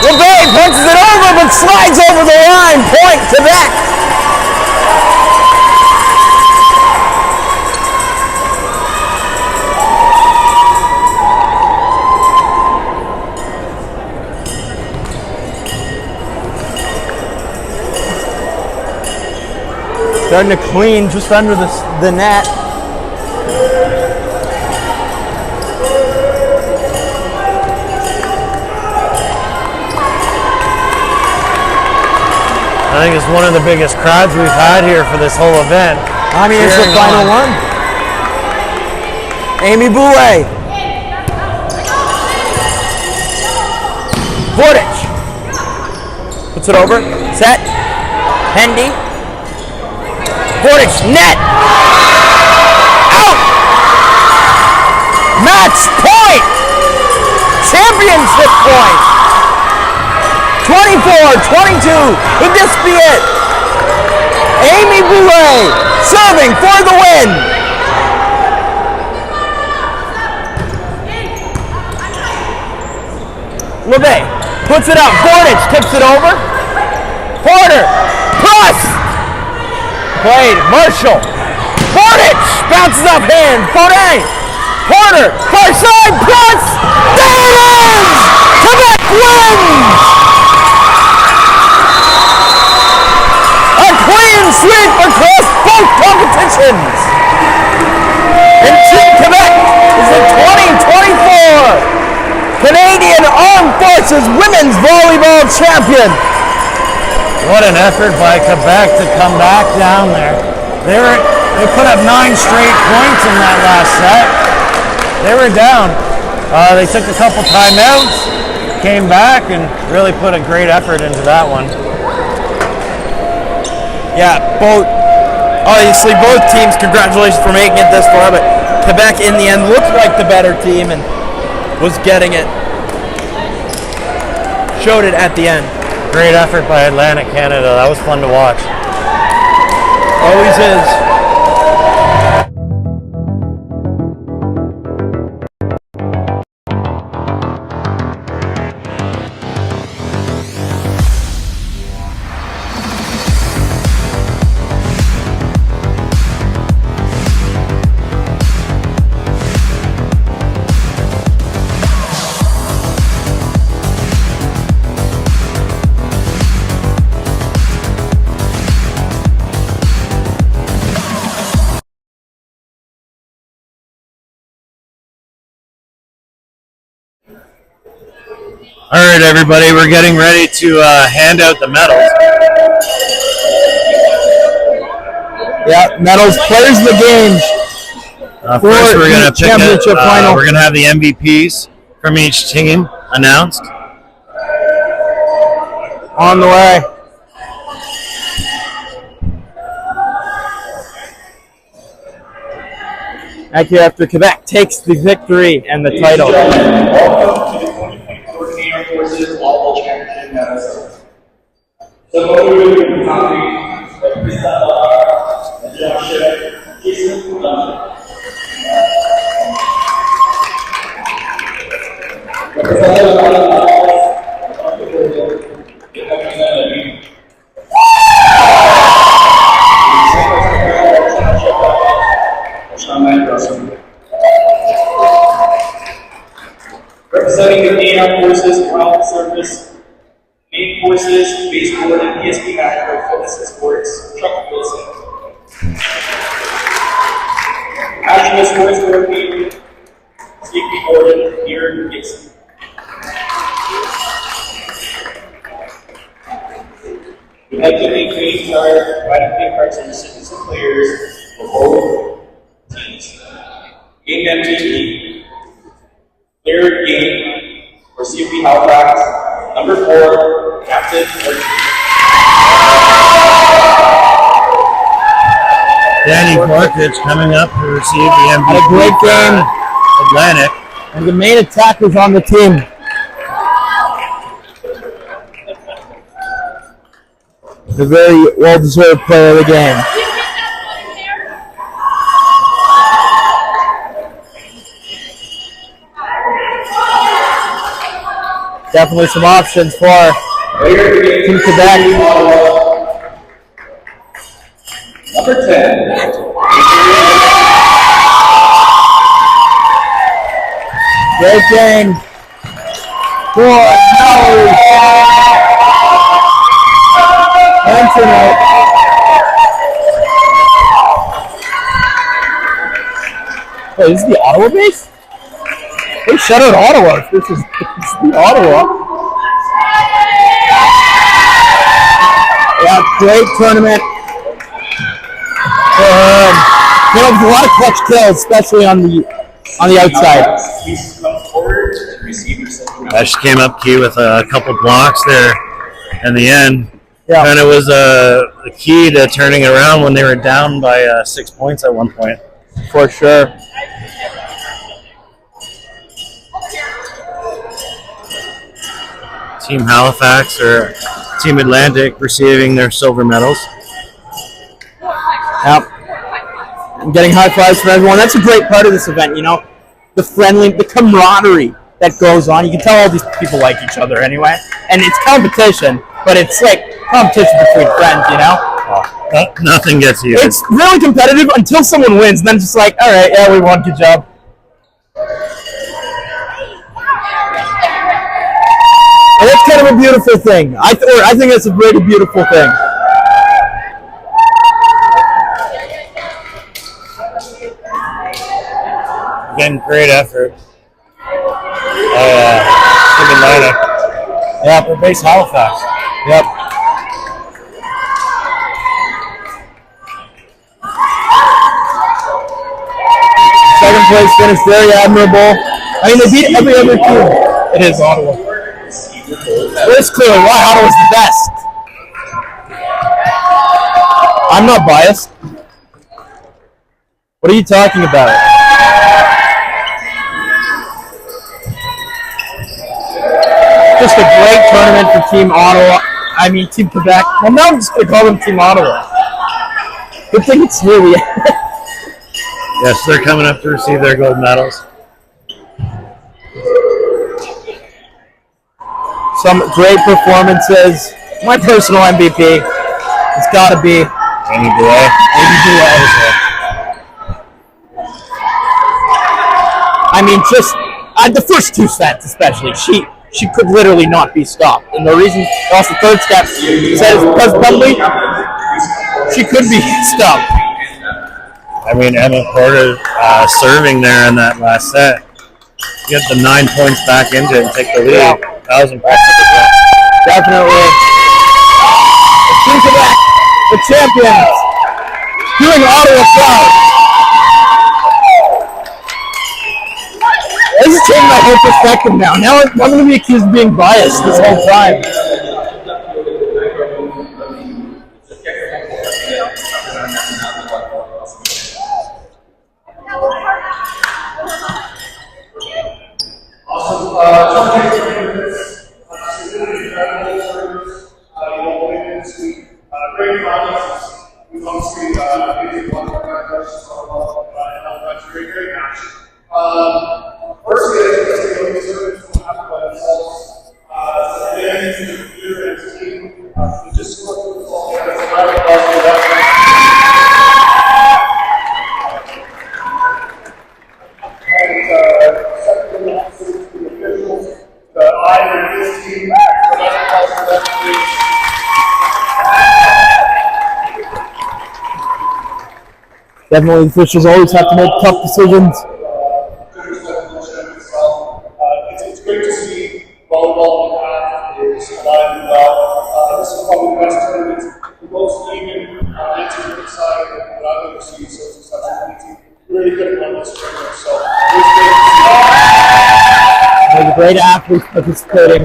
Speaker 1: LeVay punches it over but slides over the line. Point Quebec. Starting to clean just under the net.
Speaker 2: I think it's one of the biggest crowds we've had here for this whole event.
Speaker 1: I mean, it's the final one. Amy Boulay. Bordich. Puts it over. Set. Hendy. Bordich. Net. Out. Match point. Championship point. 24-22, would this be it? Amy Boulay serving for the win. LeVay puts it up, Bordich tips it over. Porter, cross. Played, Marshall. Bordich bounces off hand, Borden. Porter, far side, cross. There it is! Quebec wins! Clean sweep across both competitions. And Team Quebec is the 2024 Canadian Armed Forces Women's Volleyball Champion.
Speaker 2: What an effort by Quebec to come back down there. They put up 9 straight points in that last set. They were down. They took a couple timeouts, came back, and really put a great effort into that one.
Speaker 1: Yeah, obviously both teams, congratulations for making it this far, but Quebec in the end looked like the better team and was getting it. Showed it at the end.
Speaker 2: Great effort by Atlantic Canada. That was fun to watch.
Speaker 1: Always is.
Speaker 2: All right, everybody, we're getting ready to hand out the medals.
Speaker 4: Yeah, medals, players of the games.
Speaker 2: First, we're going to pick
Speaker 4: championship final.
Speaker 2: We're going to have the MVPs from each team announced.
Speaker 4: On the way.
Speaker 1: Actually, after Quebec takes the victory and the title.
Speaker 5: Welcome to the 2024 Canadian Forces Volleyball Championship medal ceremony. The photo will be accompanied by Christophe and Josh Jason London. Representing the Canadian Armed Forces, Ground Service, Main Forces, Base Board, and PSP Macro Fitness and Sports, Chuck Wilson. National Sports Coordinator, Steve Borden, Aaron Gibson. We have to make training cards, providing pay cards to recipients and players for both teams. Game MTV. Player game for CFP Halifax, number 4, Captain Archie.
Speaker 2: Danny Partridge coming up to receive the MVP.
Speaker 4: Had a great game.
Speaker 2: Atlantic.
Speaker 4: And the main attackers on the team. the very well-deserved player of the game. Definitely some options for Team Quebec.
Speaker 5: Number 10.
Speaker 4: Great game for Mallory. Internet. Wait, this is the Ottawa base? They shut out Ottawa. This is the Ottawa. Yeah, great tournament. There was a lot of clutch kills, especially on the outside.
Speaker 2: She came up key with a couple blocks there in the end.
Speaker 4: Yeah.
Speaker 2: And it was a key to turning around when they were down by 6 points at one point.
Speaker 4: For sure.
Speaker 2: Team Halifax or Team Atlantic receiving their silver medals.
Speaker 4: Yep. I'm getting high fives from everyone. That's a great part of this event, you know? The camaraderie that goes on. You can tell all these people like each other anyway. And it's competition, but it's like competition between friends, you know?
Speaker 2: Nothing gets you.
Speaker 4: It's really competitive until someone wins, and then it's just like, all right, yeah, we won, good job. And that's kind of a beautiful thing. I think it's a really beautiful thing.
Speaker 2: Again, great effort. Team Atlantic.
Speaker 4: Yeah,
Speaker 2: We're based Halifax.
Speaker 4: Yep. Second place finish, very admirable. I mean, they beat every other team. It is Ottawa. Well, it's clearly why Ottawa's the best. I'm not biased. What are you talking about? Just a great tournament for Team Ottawa. I mean, Team Quebec. Well, now I'm just going to call them Team Ottawa. Good thing it's here.
Speaker 2: Yes, they're coming up to receive their gold medals.
Speaker 4: Some great performances. My personal MVP, it's got to be
Speaker 2: Amy Boulet.
Speaker 4: I mean, just the first two sets especially, she could literally not be stopped. And the reason she lost the third step says because probably she could be stopped.
Speaker 2: I mean, Emma Porter serving there in that last set. Get the 9 points back into it and take the lead.
Speaker 4: Yeah.
Speaker 2: That was impressive as well.
Speaker 4: Definitely. Team Quebec, the champions, doing Ottawa proud. This is changing my whole perspective now. Now I'm going to be accused of being biased this whole time.
Speaker 5: Great projects. We've obviously made one of our questions and that's very, very much. Firstly, I think the service will have by themselves. Again, to the computer and the team, just work with all the other secondly, also to the officials, the I and this team,
Speaker 4: Definitely, the officials always have to make tough decisions.
Speaker 5: It's great to see volleyball is alive and well. This is probably the best tournament, the most even intimate side that I've ever seen. So it's such a team. Really good run this tournament. So it's great to see.
Speaker 4: There's a great athletes participating.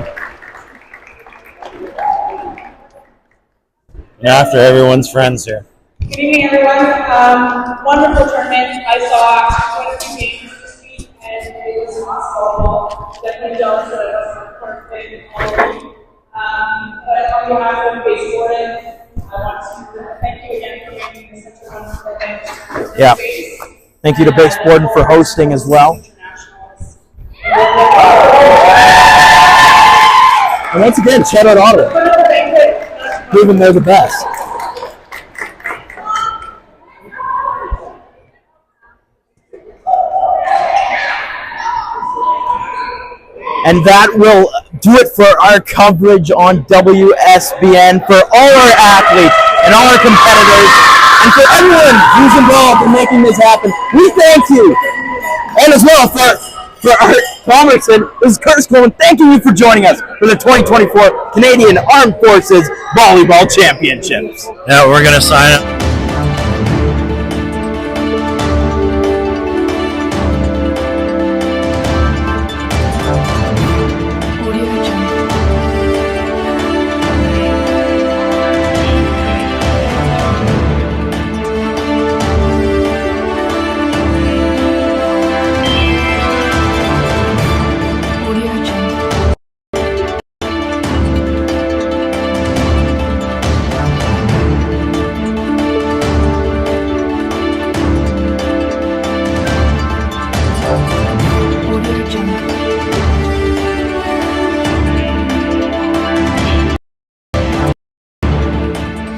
Speaker 2: Yeah, after everyone's friends here.
Speaker 6: Good evening, everyone. Wonderful tournament. I saw quite a few games this week, and it was awesome volleyball. Definitely jealous that I wasn't perfect all week. But I thought on behalf of Base Borden, I want to thank you again for making this such a wonderful event.
Speaker 4: Yeah. Thank you to Base Borden for hosting as well. And once again, shout out Ottawa. Proving they're the best. And that will do it for our coverage on WSBN for all our athletes and all our competitors and for everyone who's involved in making this happen. We thank you. And as well for Art Palmerson, this is Curtis Coleman thanking you for joining us for the 2024 Canadian Armed Forces Volleyball Championships.
Speaker 2: Yeah, we're going to sign up.